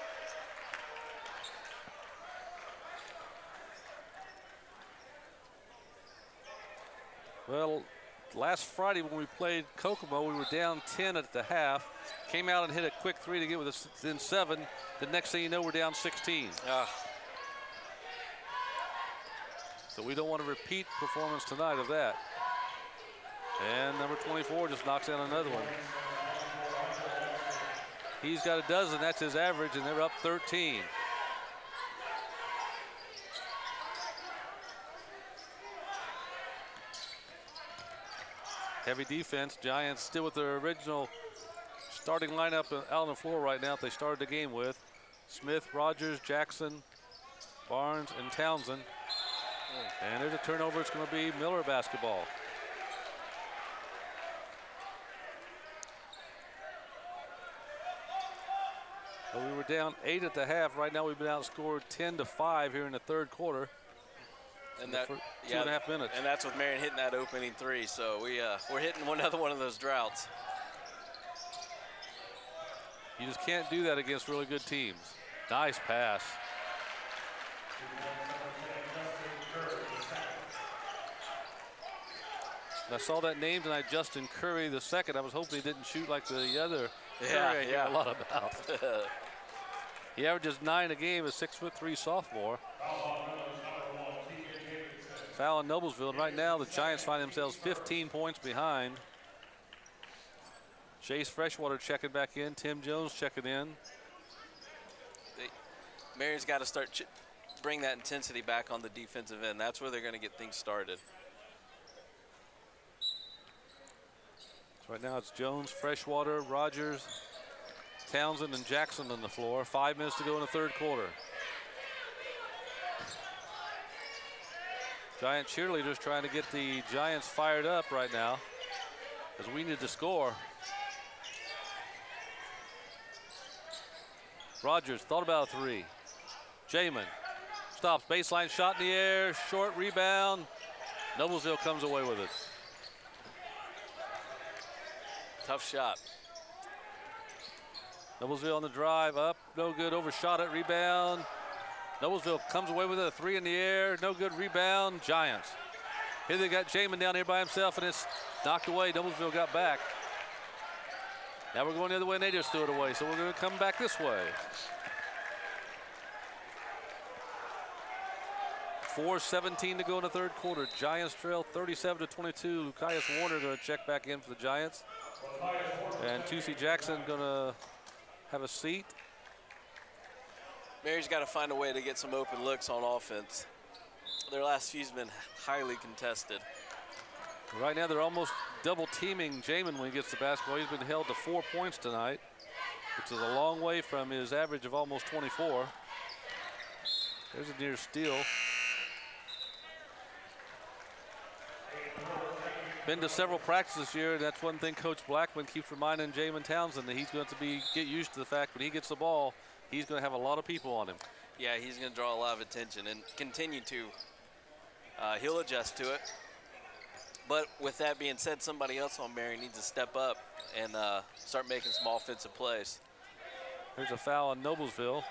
[SPEAKER 2] Well, last Friday when we played Kokomo, we were down 10 at the half. Came out and hit a quick 3 to get within 7. The next thing you know, we're down 16. So we don't want to repeat performance tonight of that. And number 24 just knocks down another one. He's got a dozen, that's his average, and they're up 13. Heavy defense. Giants still with their original starting lineup out on the floor right now that they started the game with. Smith, Rogers, Jackson, Barnes, and Townsend. And there's a turnover. It's going to be Miller basketball. Well, we were down 8 at the half. Right now we've been outscored 10-5 here in the third quarter.
[SPEAKER 3] And that,
[SPEAKER 2] 2.5 minutes.
[SPEAKER 3] And that's with Marion hitting that opening three. So we're hitting another one of those droughts.
[SPEAKER 2] You just can't do that against really good teams. Nice pass. I saw that name tonight, Justin Curry the second. I was hoping he didn't shoot like the other Curry I hear a lot about. He averages 9 a game, a 6'3" sophomore. Foul in Noblesville. Right now, the Giants find themselves 15 points behind. Chase Freshwater checking back in. Tim Jones checking in.
[SPEAKER 3] Marion's got to start bring that intensity back on the defensive end. That's where they're going to get things started.
[SPEAKER 2] So right now it's Jones, Freshwater, Rogers, Townsend, and Jackson on the floor. 5 minutes to go in the third quarter. Giant cheerleaders trying to get the Giants fired up right now as we need to score. Rogers thought about a three. Jamin stops, baseline shot in the air, short rebound. Noblesville comes away with it.
[SPEAKER 3] Tough shot.
[SPEAKER 2] Noblesville on the drive, up, no good, overshot it, rebound. Noblesville comes away with it, a three in the air, no good, rebound, Giants. Here they got Jamin down here by himself, and it's knocked away. Noblesville got back. Now we're going the other way, and they just threw it away, so we're going to come back this way. 4:17 to go in the third quarter. Giants trail 37-22. Lucius Warner going to check back in for the Giants. And Tusi Jackson going to have a seat.
[SPEAKER 3] Mary's got to find a way to get some open looks on offense. Their last few's been highly contested.
[SPEAKER 2] Right now they're almost double teaming Jamin when he gets the basketball. He's been held to 4 points tonight, which is a long way from his average of almost 24. There's a near steal. Been to several practices this year, and that's one thing Coach Blackman keeps reminding Jamin Townsend, that he's going to get used to the fact when he gets the ball, he's going to have a lot of people on him.
[SPEAKER 3] Yeah, he's going to draw a lot of attention and continue to. He'll adjust to it. But with that being said, somebody else on Marion needs to step up and start making some offensive plays.
[SPEAKER 2] There's a foul on Noblesville.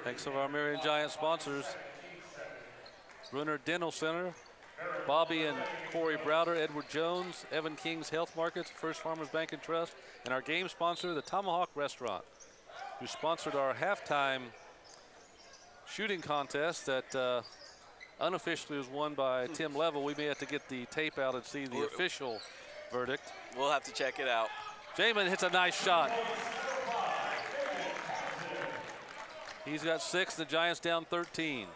[SPEAKER 2] Thanks to our Marion Giant sponsors. Brunner Dental Center, Bobby and Corey Browder, Edward Jones, Evan King's Health Markets, First Farmers Bank and Trust, and our game sponsor, the Tomahawk Restaurant, who sponsored our halftime shooting contest that unofficially was won by Tim Level. We may have to get the tape out and see the official verdict.
[SPEAKER 3] We'll have to check it out.
[SPEAKER 2] Jamin hits a nice shot. He's got 6, the Giants down 13.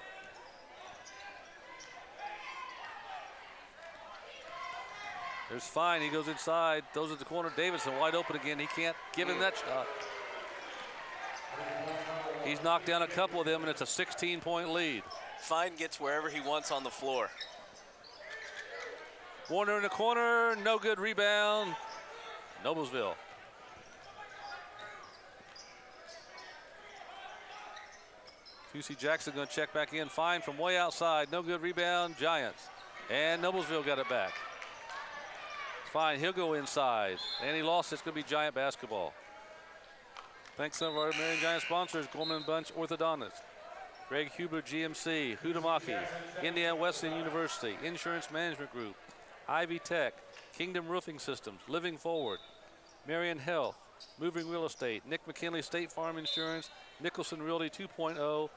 [SPEAKER 2] There's Fine, he goes inside, throws it to the corner. Davidson wide open again, he can't give him that shot. He's knocked down a couple of them, and it's a 16-point lead.
[SPEAKER 3] Fine gets wherever he wants on the floor.
[SPEAKER 2] Warner in the corner, no good, rebound. Noblesville. QC Jackson going to check back in. Fine from way outside, no good, rebound, Giants. And Noblesville got it back. Fine, he'll go inside. And he lost, it's going to be Giant basketball. Thanks to some of our Marion Giant sponsors, Gorman & Bunch Orthodontists, Greg Huber GMC, Hudamaki, Indiana Wesleyan University, Insurance Management Group, Ivy Tech, Kingdom Roofing Systems, Living Forward, Marion Health, Moving Real Estate, Nick McKinley State Farm Insurance, Nicholson Realty 2.0,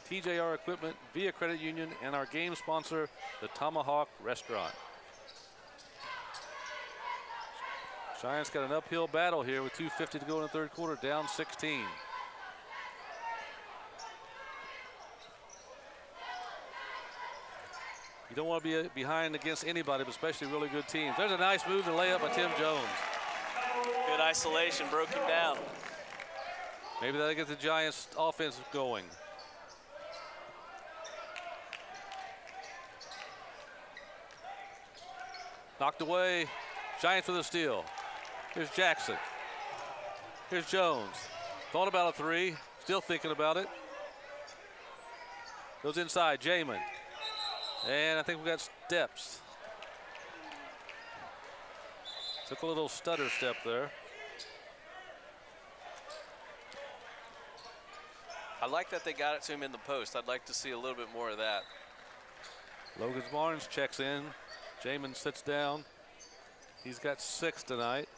[SPEAKER 2] TJR Equipment, Via Credit Union, and our game sponsor, the Tomahawk Restaurant. Giants got an uphill battle here with 2:50 to go in the third quarter, down 16. You don't want to be behind against anybody, but especially really good teams. There's a nice move to lay up by Tim Jones.
[SPEAKER 3] Good isolation, broke him down.
[SPEAKER 2] Maybe that'll get the Giants offense going. Knocked away. Giants with a steal. Here's Jackson. Here's Jones. Thought about a three. Still thinking about it. Goes inside. Jamin. And I think we got steps. Took a little stutter step there.
[SPEAKER 3] I like that they got it to him in the post. I'd like to see a little bit more of that.
[SPEAKER 2] Logan Barnes checks in. Jamin sits down. He's got 6 tonight.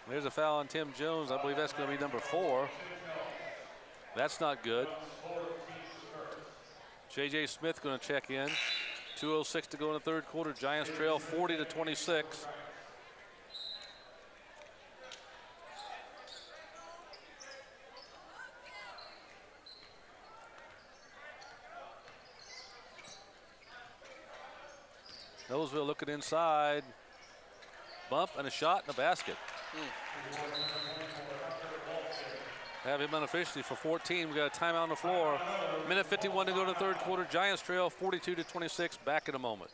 [SPEAKER 2] There's a foul on Tim Jones. I believe that's going to be number 4. That's not good. J.J. Smith going to check in. 2:06 to go in the third quarter. Giants trail 40-26. Noblesville looking inside. Bump and a shot and a basket. Have him unofficially for 14. We got a timeout on the floor. Minute 51 to go to the third quarter. Giants trail 42-26. Back in a moment.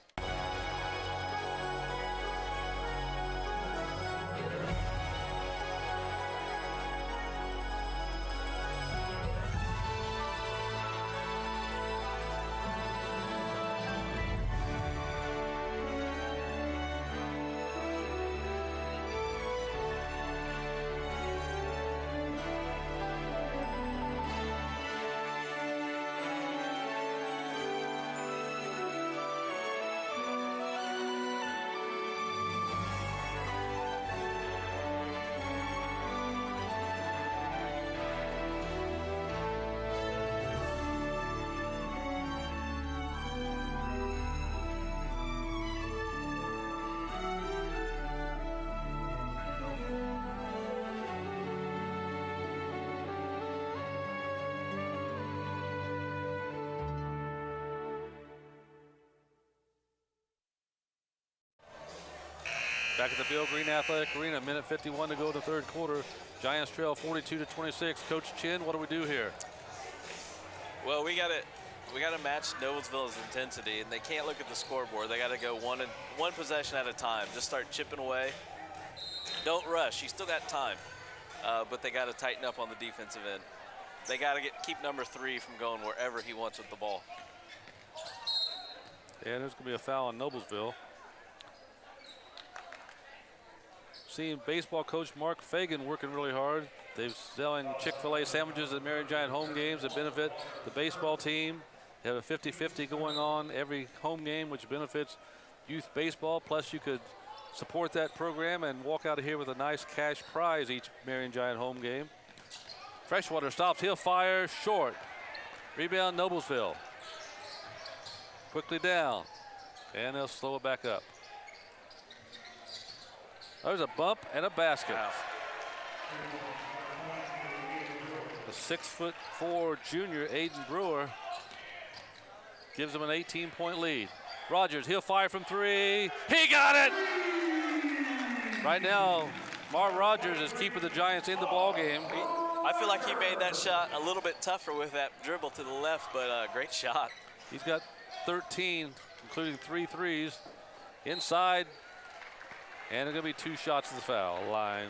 [SPEAKER 2] Back at the Bill Green Athletic Arena, minute 51 to go in the third quarter. Giants trail 42-26. Coach Chin, what do we do here?
[SPEAKER 3] Well, we got to match Noblesville's intensity, and they can't look at the scoreboard. They got to go one possession at a time. Just start chipping away. Don't rush. You still got time, but they got to tighten up on the defensive end. They got to keep number 3 from going wherever he wants with the ball.
[SPEAKER 2] And there's going to be a foul on Noblesville. Seeing baseball coach Mark Fagan working really hard. They're selling Chick-fil-A sandwiches at Marion Giant home games that benefit the baseball team. They have a 50-50 going on every home game, which benefits youth baseball. Plus, you could support that program and walk out of here with a nice cash prize each Marion Giant home game. Freshwater stops. He'll fire short. Rebound, Noblesville. Quickly down. And they'll slow it back up. There's a bump and a basket. Wow. The 6'4" junior, Aiden Brewer, gives them an 18-point lead. Rogers, he'll fire from 3. He got it! Right now, Mark Rogers is keeping the Giants in the ball game.
[SPEAKER 3] I feel like he made that shot a little bit tougher with that dribble to the left, but great shot.
[SPEAKER 2] He's got 13, including 3 threes. Inside. And there's going to be 2 shots to the foul line.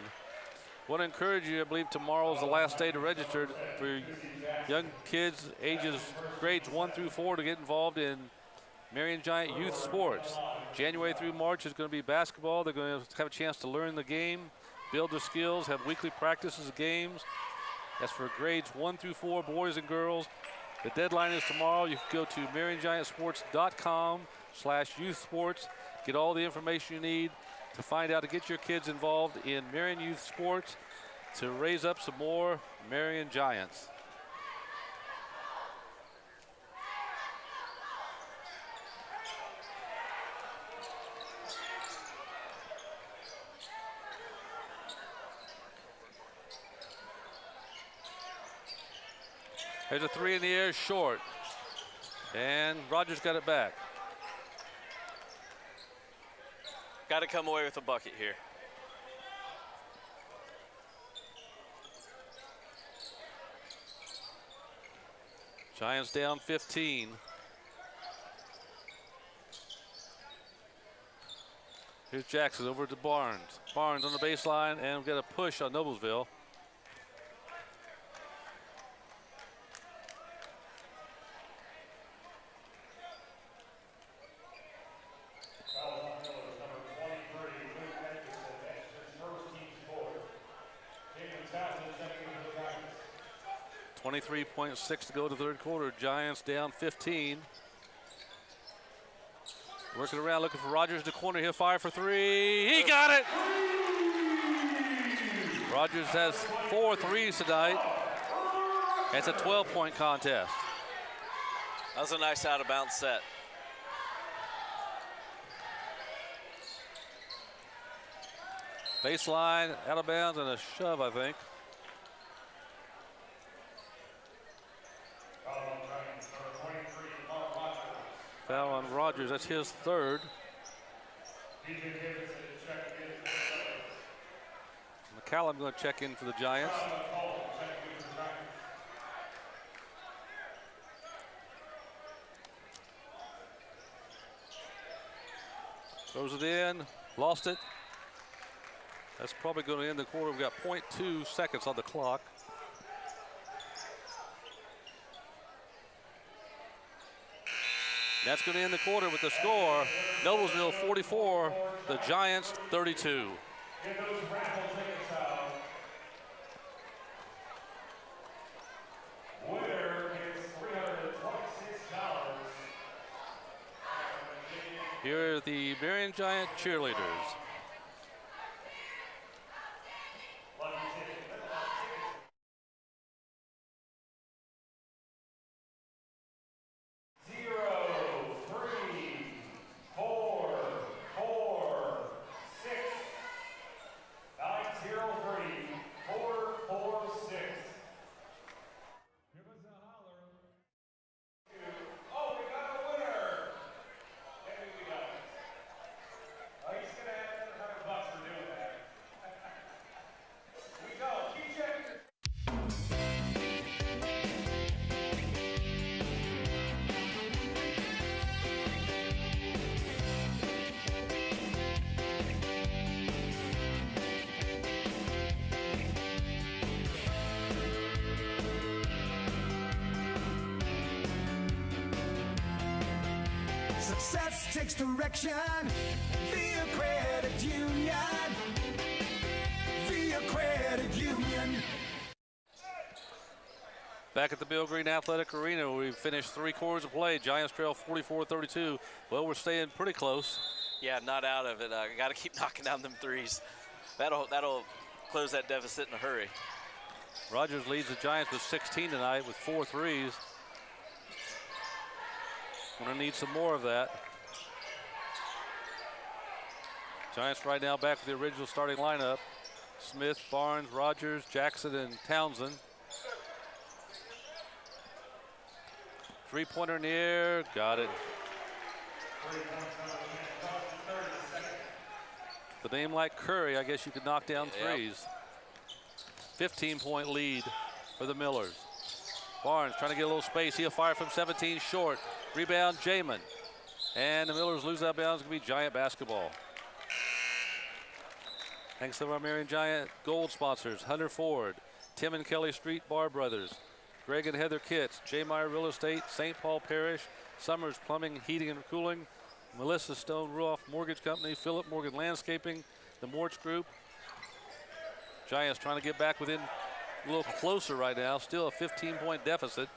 [SPEAKER 2] Want to encourage you, I believe tomorrow's the last day to register for young kids ages grades 1 through 4 to get involved in Marion Giant youth sports. January through March is going to be basketball. They're going to have a chance to learn the game, build their skills, have weekly practices of games. That's for grades 1 through 4, boys and girls. The deadline is tomorrow. You can go to mariongiantsports.com/youth sports. Get all the information you need to find out to get your kids involved in Marion Youth Sports to raise up some more Marion Giants. There's a 3 in the air, short. And Rogers got it back.
[SPEAKER 3] Got to come away with a bucket here.
[SPEAKER 2] Giants down 15. Here's Jackson over to Barnes. Barnes on the baseline and get a push on Noblesville.
[SPEAKER 1] Number 23, Luke Atkinson, Exeter's first team scorer. Jaden Townsend checking into the Giants.
[SPEAKER 2] 23.6 to go to the third quarter. Giants down 15. Working around, looking for Rogers in the corner. He'll fire for three. He got it! Rogers has 4 threes tonight. It's a 12-point contest.
[SPEAKER 3] That was a nice out-of-bounds set.
[SPEAKER 2] Baseline, out of bounds, and a shove, I think. Foul on Rogers, that's his third. McCallum going to check in for the Giants. Throws it in, lost it. That's probably going to end the quarter. We've got 0.2 seconds on the clock. That's going to end the quarter with the score. Noblesville 44, the Giants 32. Here are the Marion Giant cheerleaders.
[SPEAKER 17] Success takes direction via credit union. Via credit union.
[SPEAKER 2] Back at the Bill Green Athletic Arena, we've finished 3 quarters of play. Giants trail 44-32. Well, we're staying pretty close.
[SPEAKER 3] Yeah, not out of it. Got to keep knocking down them threes. That'll close that deficit in a hurry.
[SPEAKER 2] Rogers leads the Giants with 16 tonight with 4 threes. Gonna need some more of that. Giants right now back with the original starting lineup. Smith, Barnes, Rogers, Jackson, and Townsend. 3-pointer in the air, got it. The name like Curry, I guess you could knock down threes. 15-point lead for the Millers. Barnes trying to get a little space. He'll fire from 17 short. Rebound, Jamin. And the Millers lose that bounds. It's going to be Giant basketball. Thanks to our Marion Giant Gold sponsors, Hunter Ford, Tim and Kelly Street Bar Brothers, Greg and Heather Kitts, J. Meyer Real Estate, St. Paul Parish, Summers Plumbing, Heating and Cooling, Melissa Stone Ruoff Mortgage Company, Philip Morgan Landscaping, the Mortz Group. Giants trying to get back within a little closer right now. Still a 15-point deficit.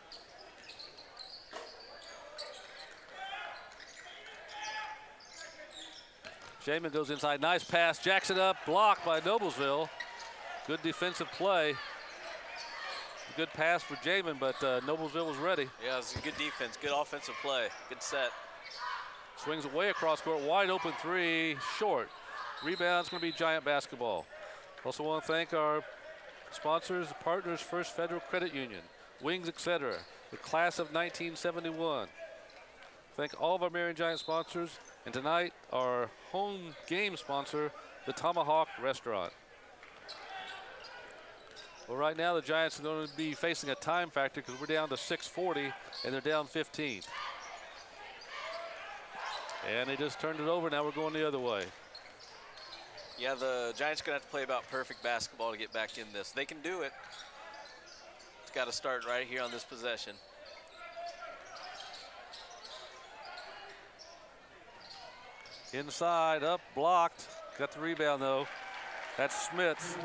[SPEAKER 2] Jamin goes inside, nice pass. Jackson up, blocked by Noblesville. Good defensive play. Good pass for Jamin, but Noblesville was ready.
[SPEAKER 3] Yeah, it was a good defense, good offensive play, good set.
[SPEAKER 2] Swings away across court, wide open three, short. Rebound's gonna be Giant basketball. Also want to thank our sponsors, partners, First Federal Credit Union, Wings, etc., the class of 1971, Thank all of our Marion Giants sponsors. And tonight, our home game sponsor, the Tomahawk Restaurant. Well, right now, the Giants are going to be facing a time factor because we're down to 6:40, and they're down 15. And they just turned it over. Now we're going the other way.
[SPEAKER 3] Yeah, the Giants are going to have to play about perfect basketball to get back in this. They can do it. It's got to start right here on this possession.
[SPEAKER 2] Inside, up, blocked. Got the rebound, though. That's Smith.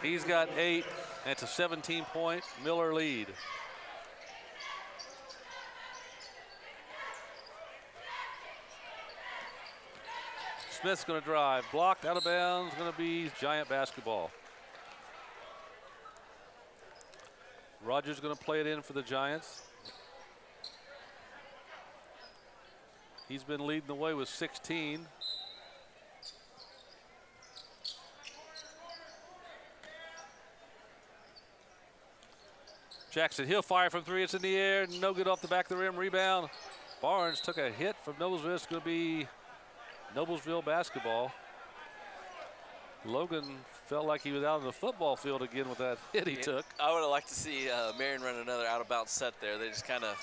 [SPEAKER 2] He's got 8, and it's a 17-point Miller lead. Smith's going to drive. Blocked, out of bounds, going to be Giant basketball. Rogers going to play it in for the Giants. He's been leading the way with 16. Jackson, he'll fire from 3. It's in the air. No good off the back of the rim. Rebound. Barnes took a hit from Noblesville. It's going to be Noblesville basketball. Logan felt like he was out on the football field again with that hit he took.
[SPEAKER 3] I would have liked to see Marion run another out-of-bounds set there. They just kind of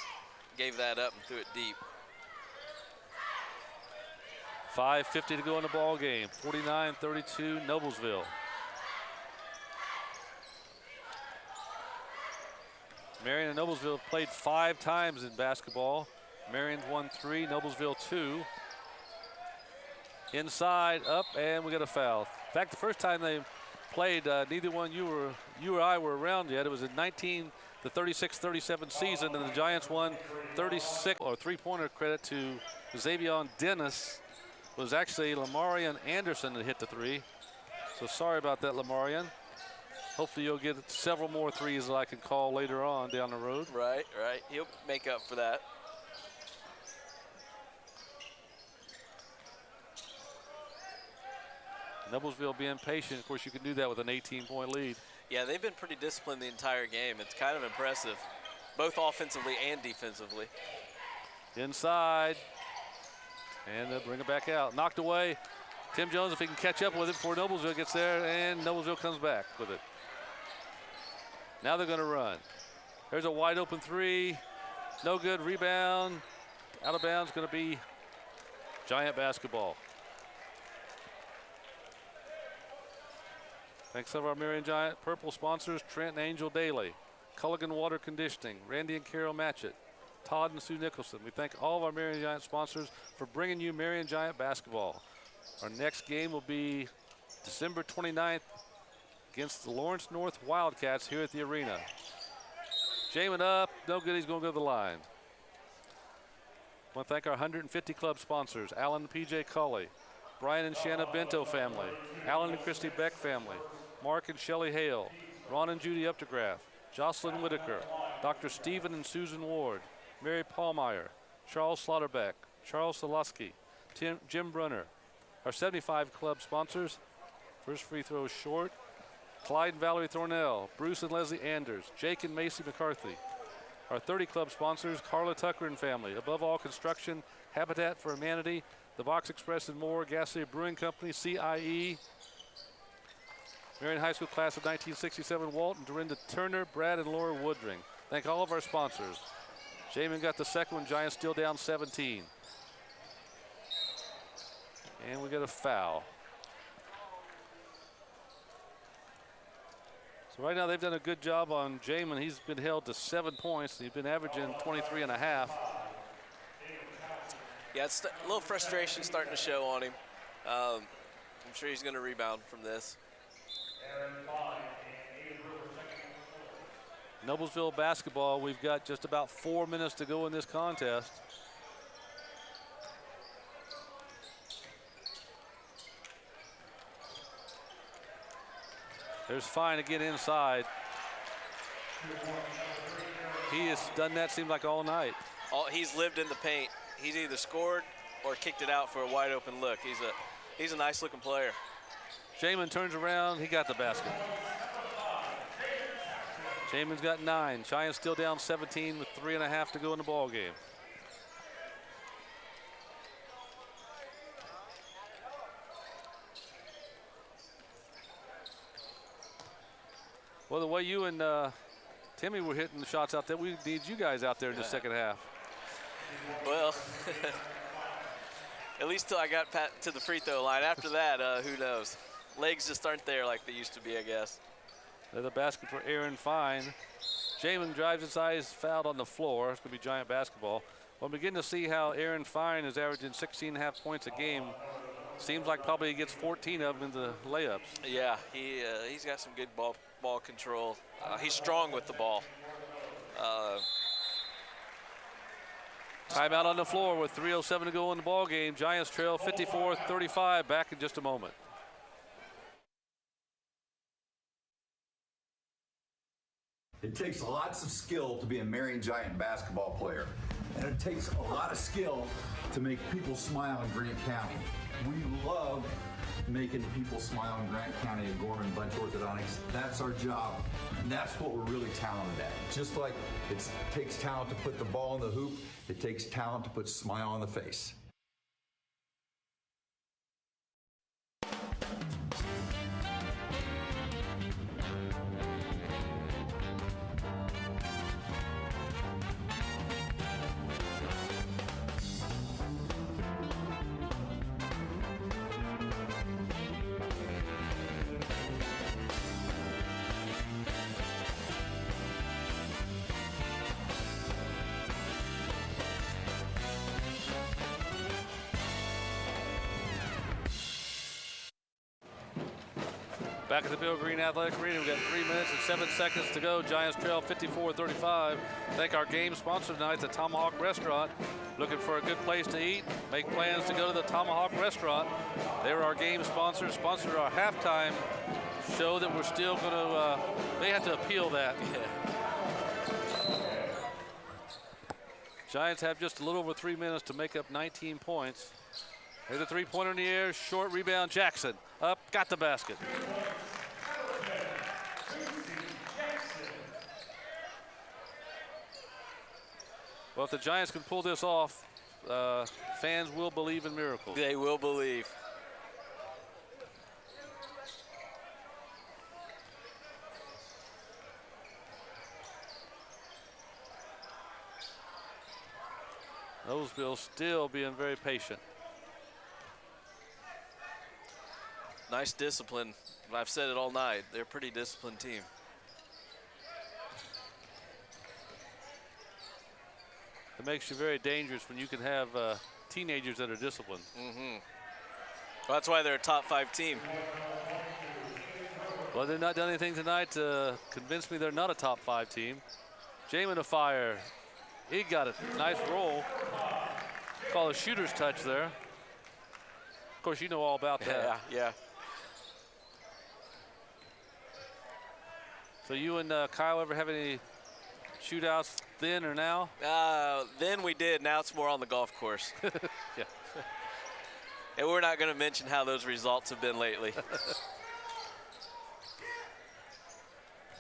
[SPEAKER 3] gave that up and threw it deep.
[SPEAKER 2] 5:50 to go in the ball game. 49-32, Noblesville. Marion and Noblesville have played 5 times in basketball. Marion's won 3, Noblesville 2. Inside, up, and we got a foul. In fact, the first time they played, neither one you or I were around yet. It was in the 36-37 season, and the Giants won 36, or 3-pointer credit to Xavier Dennis. It was actually Lamarion Anderson that hit the 3. So sorry about that, Lamarion. Hopefully you'll get several more 3s that I can call later on down the road.
[SPEAKER 3] Right. He'll make up for that.
[SPEAKER 2] Noblesville being patient. Of course, you can do that with an 18-point lead.
[SPEAKER 3] Yeah, they've been pretty disciplined the entire game. It's kind of impressive, both offensively and defensively.
[SPEAKER 2] Inside, and they'll bring it back out. Knocked away. Tim Jones, if he can catch up with it before Noblesville gets there, and Noblesville comes back with it. Now they're going to run. There's a wide open 3. No good. Rebound. Out of bounds. Going to be Giant basketball. Thanks to our Marion Giant Purple sponsors, Trent and Angel Daly, Culligan Water Conditioning, Randy and Carol Matchett, Todd and Sue Nicholson. We thank all of our Marion Giant sponsors for bringing you Marion Giant basketball. Our next game will be December 29th against the Lawrence North Wildcats here at the arena. Jamin up, no good, he's going to go to the line. I want to thank our 150 club sponsors, Alan and PJ Culley, Brian and Shanna Bento family, Alan and Christy Beck family, Mark and Shelley Hale, Ron and Judy Updegraff, Jocelyn Whitaker, Dr. Stephen and Susan Ward, Mary Paulmeyer, Charles Slaughterbeck, Charles Salusky, Jim Brunner. Our 75 club sponsors, first free throw is short, Clyde and Valerie Thornell, Bruce and Leslie Anders, Jake and Macy McCarthy. Our 30 club sponsors, Carla Tucker and family, Above All Construction, Habitat for Humanity, The Box Express and more, Gasly Brewing Company, CIE, Marion High School class of 1967, Walt and Dorinda Turner, Brad and Laura Woodring. Thank all of our sponsors. Jamin got the second one, Giants still down 17. And we got a foul. So right now they've done a good job on Jamin. He's been held to 7 points. He's been averaging 23 and a half.
[SPEAKER 3] Yeah, it's a little frustration starting to show on him. I'm sure he's going to rebound from this.
[SPEAKER 2] Noblesville basketball, we've got just about 4 minutes to go in this contest. There's Fine again inside. He has done that, seems like, all night.
[SPEAKER 3] He's lived in the paint. He's either scored or kicked it out for a wide open look. He's a nice looking player.
[SPEAKER 2] Jamin turns around, he got the basket. Jamin's got 9. Giants still down 17 with 3.5 to go in the ball game. Well, the way you and Timmy were hitting the shots out there, we need you guys out there in the second half.
[SPEAKER 3] Well, at least till I got to the free throw line. After that, who knows? Legs just aren't there like they used to be, I guess.
[SPEAKER 2] There's a basket for Aaron Fine. Jamin drives inside, is fouled on the floor. It's going to be Giant basketball. We'll begin to see how Aaron Fine is averaging 16.5 points a game. Seems like probably he gets 14 of them in the layups.
[SPEAKER 3] Yeah, he's got some good ball control. He's strong with the ball.
[SPEAKER 2] Timeout on the floor with 3:07 to go in the ball game. Giants trail 54-35. Back in just a moment.
[SPEAKER 9] It takes lots of skill to be a Marion Giant basketball player. And it takes a lot of skill to make people smile in Grant County. We love making people smile in Grant County at Gorman Bunch Orthodontics. That's our job. And that's what we're really talented at. Just like it takes talent to put the ball in the hoop, it takes talent to put a smile on the face.
[SPEAKER 2] Back at the Bill Green Athletic Arena, we've got 3 minutes and 7 seconds to go. Giants trail 54-35. Thank our game sponsor tonight, the Tomahawk Restaurant. Looking for a good place to eat? Make plans to go to the Tomahawk Restaurant. They're our game sponsors, sponsor our halftime show that we're still going to, they have to appeal that. Yeah. Giants have just a little over 3 minutes to make up 19 points. There's a three-pointer in the air, short rebound, Jackson. Up, got the basket. Well, if the Giants can pull this off, fans will believe in miracles.
[SPEAKER 3] They will believe.
[SPEAKER 2] Noseville still being very patient.
[SPEAKER 3] Nice discipline. I've said it all night. They're a pretty disciplined team.
[SPEAKER 2] It makes you very dangerous when you can have teenagers that are disciplined.
[SPEAKER 3] Mm-hmm. Well, that's why they're a top 5 team.
[SPEAKER 2] Well, they've not done anything tonight to convince me they're not a top 5 team. Jamin to fire. He got a nice roll. Call a shooter's touch there. Of course, you know all about that.
[SPEAKER 3] Yeah.
[SPEAKER 2] So you and Kyle ever have any shootouts then or now?
[SPEAKER 3] Then we did. Now it's more on the golf course.
[SPEAKER 2] Yeah.
[SPEAKER 3] And we're not going to mention how those results have been lately.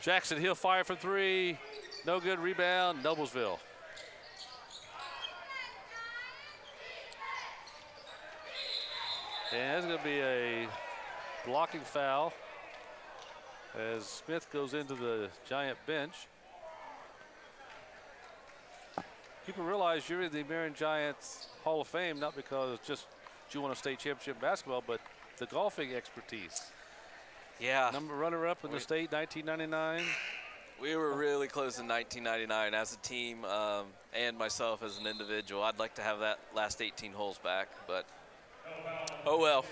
[SPEAKER 2] Jackson, he'll fire for 3. No good. Rebound, Noblesville. And there's going to be a blocking foul as Smith goes into the Giant bench. People realize you're in the Marion Giants Hall of Fame not because just you won a state championship in basketball, but the golfing expertise.
[SPEAKER 3] Yeah.
[SPEAKER 2] Runner-up in the state, 1999.
[SPEAKER 3] We were really close in 1999 as a team and myself as an individual. I'd like to have that last 18 holes back, but oh well.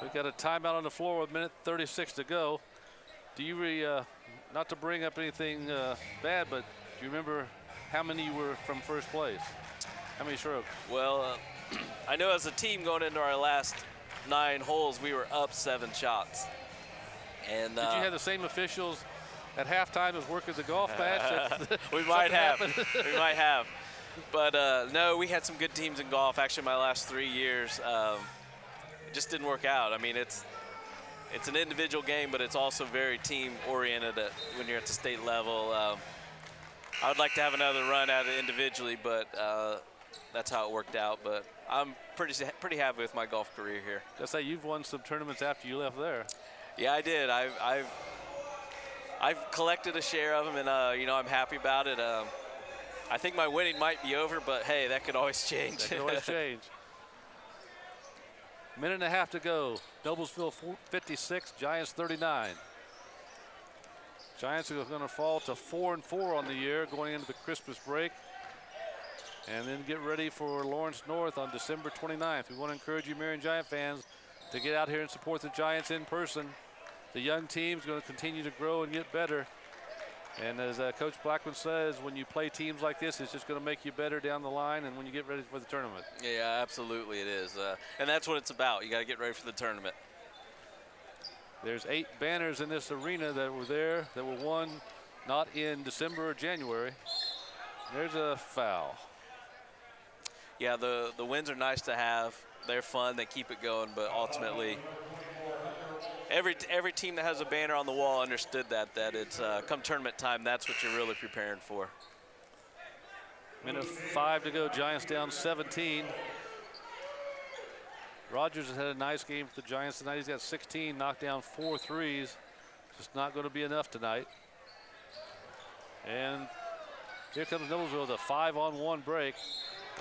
[SPEAKER 2] We've got a timeout on the floor with 1:36 to go. Do you, not to bring up anything bad, but do you remember how many you were from first place? How many strokes?
[SPEAKER 3] Well, I know as a team going into our last 9 holes, we were up 7 shots. And
[SPEAKER 2] did you have the same officials at halftime as working the golf match?
[SPEAKER 3] We might have. We might have. But no, we had some good teams in golf. Actually, my last 3 years, it just didn't work out. I mean, it's an individual game, but it's also very team-oriented when you're at the state level. I would like to have another run at it individually, but that's how it worked out. But I'm pretty happy with my golf career here.
[SPEAKER 2] Just say you've won some tournaments after you left there.
[SPEAKER 3] Yeah, I did. I've collected a share of them, and you know, I'm happy about it. I think my winning might be over, but hey, that could always change.
[SPEAKER 2] That could always change. Minute and a half to go. Noblesville 56, Giants 39. Giants are going to fall to 4-4 on the year going into the Christmas break, and then get ready for Lawrence North on December 29th. We want to encourage you Marion Giant fans to get out here and support the Giants in person. The young team's going to continue to grow and get better. And as Coach Blackman says, when you play teams like this, it's just going to make you better down the line and when you get ready for the tournament.
[SPEAKER 3] Yeah, absolutely it is. And that's what it's about. You got to get ready for the tournament.
[SPEAKER 2] There's 8 banners in this arena that were there that were won not in December or January. There's a foul.
[SPEAKER 3] Yeah, the wins are nice to have. They're fun. They keep it going. But ultimately, every team that has a banner on the wall understood that it's come tournament time, that's what you're really preparing for.
[SPEAKER 2] Minute 5 to go. Giants down 17. Rogers has had a nice game for the Giants tonight. He's got 16, knocked down 4 threes. Just not going to be enough tonight. And here comes Noblesville with a 5-on-1 break.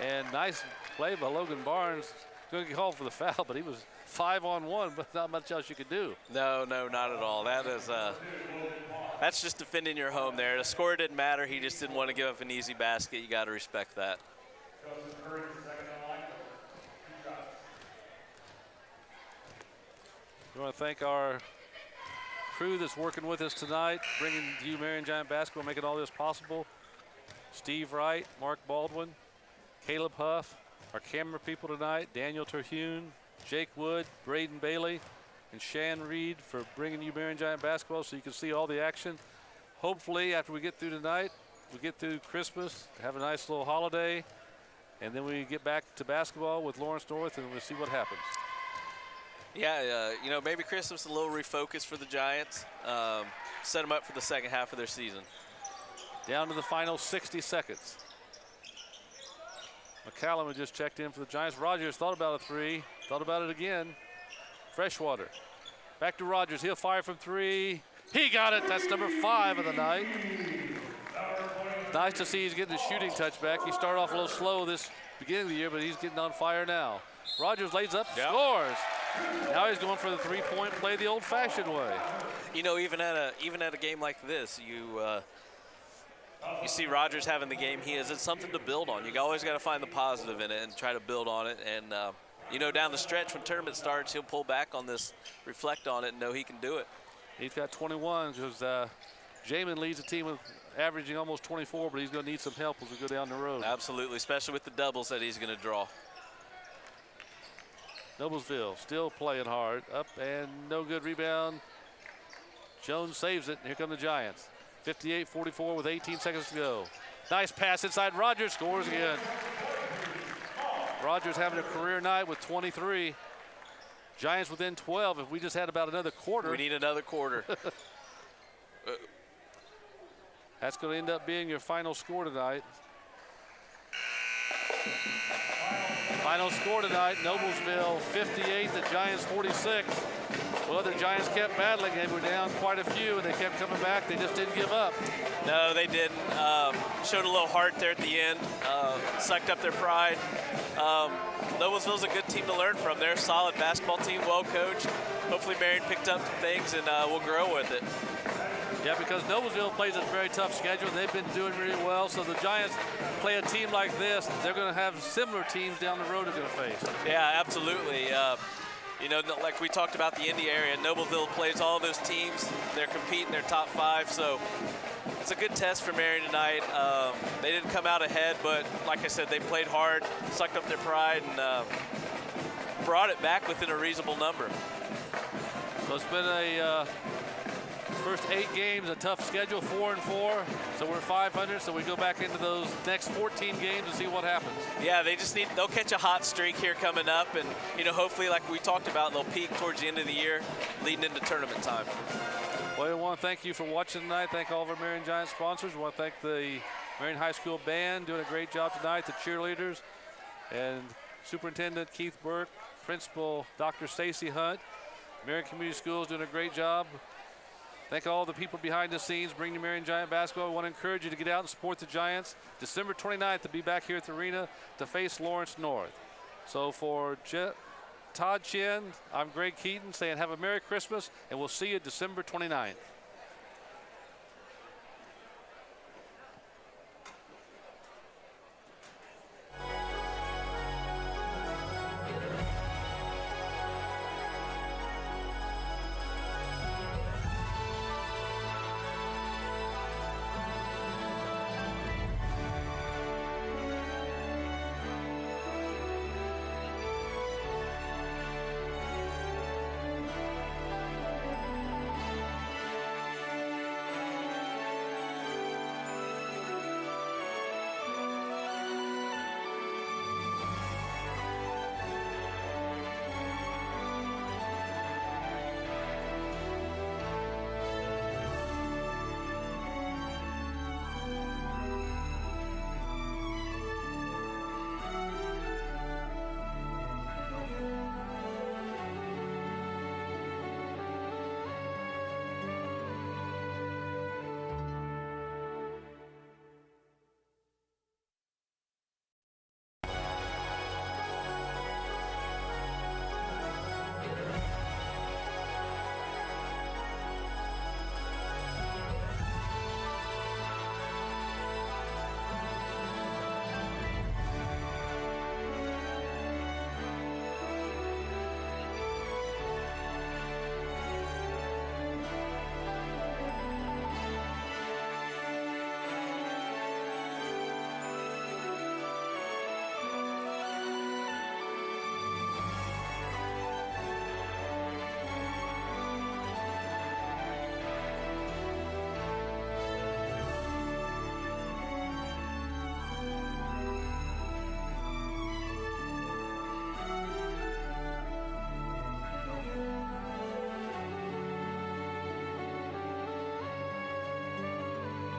[SPEAKER 2] And nice play by Logan Barnes. Going to get called for the foul, but he was 5-on-1, but not much else you could do.
[SPEAKER 3] No, not at all. That is that's just defending your home there. The score didn't matter. He just didn't want to give up an easy basket. You got to respect that.
[SPEAKER 2] We want to thank our crew that's working with us tonight, bringing you Marion Giant basketball, making all this possible. Steve Wright, Mark Baldwin, Caleb Huff, our camera people tonight, Daniel Terhune, Jake Wood, Braden Bailey, and Shan Reed for bringing you Marion Giant basketball so you can see all the action. Hopefully, after we get through tonight, we get through Christmas, have a nice little holiday, and then we get back to basketball with Lawrence North, and we'll see what happens.
[SPEAKER 3] Yeah, you know, maybe Christmas a little refocus for the Giants, set them up for the second half of their season.
[SPEAKER 2] Down to the final 60 seconds. McCallum had just checked in for the Giants. Rogers thought about a 3, thought about it again. Freshwater. Back to Rogers. He'll fire from 3. He got it. That's number 5 of the night. Nice to see he's getting his shooting touch back. He started off a little slow this beginning of the year, but he's getting on fire now. Rogers lays up, scores. Now he's going for the 3-point play the old-fashioned way.
[SPEAKER 3] You know, even at a game like this, you see Rogers having the game he is. It's something to build on. You always got to find the positive in it and try to build on it. And you know, down the stretch when tournament starts, he'll pull back on this, reflect on it, and know he can do it.
[SPEAKER 2] He's got 21 because Jamin leads the team with averaging almost 24, but he's going to need some help as we go down the road.
[SPEAKER 3] Absolutely, especially with the doubles that he's going to draw.
[SPEAKER 2] Noblesville still playing hard. Up and no good rebound. Jones saves it, and here come the Giants. 58-44 with 18 seconds to go. Nice pass inside. Rogers scores again. Rogers having a career night with 23. Giants within 12. If we just had about another quarter.
[SPEAKER 3] We need another quarter.
[SPEAKER 2] That's going to end up being your final score tonight. Final score tonight, Noblesville 58, the Giants 46. Well, the Giants kept battling. They were down quite a few, and they kept coming back. They just didn't give up.
[SPEAKER 3] No, they didn't. Showed a little heart there at the end. Sucked up their pride. Noblesville's a good team to learn from. They're a solid basketball team, well coached. Hopefully Marion picked up some things, and we'll grow with it.
[SPEAKER 2] Yeah, because Noblesville plays a very tough schedule. They've been doing really well. So the Giants play a team like this, they're going to have similar teams down the road they're going to face.
[SPEAKER 3] Yeah, absolutely. You know, like we talked about the Indy area, Noblesville plays all those teams. They're competing, they're top 5. So it's a good test for Marion tonight. They didn't come out ahead, but like I said, they played hard, sucked up their pride, and brought it back within a reasonable number.
[SPEAKER 2] So it's been a first 8 games, a tough schedule, 4-4. So we're 500. So we go back into those next 14 games and see what happens.
[SPEAKER 3] Yeah, they'll catch a hot streak here coming up, and you know, hopefully, like we talked about, they'll peak towards the end of the year, leading into tournament time.
[SPEAKER 2] Well, we want to thank you for watching tonight. Thank all of our Marion Giants sponsors. We want to thank the Marion High School band doing a great job tonight, the cheerleaders, and Superintendent Keith Burke, Principal Dr. Stacy Hunt. Marion Community Schools doing a great job. Thank all the people behind the scenes bringing the Marion Giant basketball. I want to encourage you to get out and support the Giants. December 29th to be back here at the arena to face Lawrence North. So for Todd Chin, I'm Greg Keaton saying have a Merry Christmas, and we'll see you December 29th.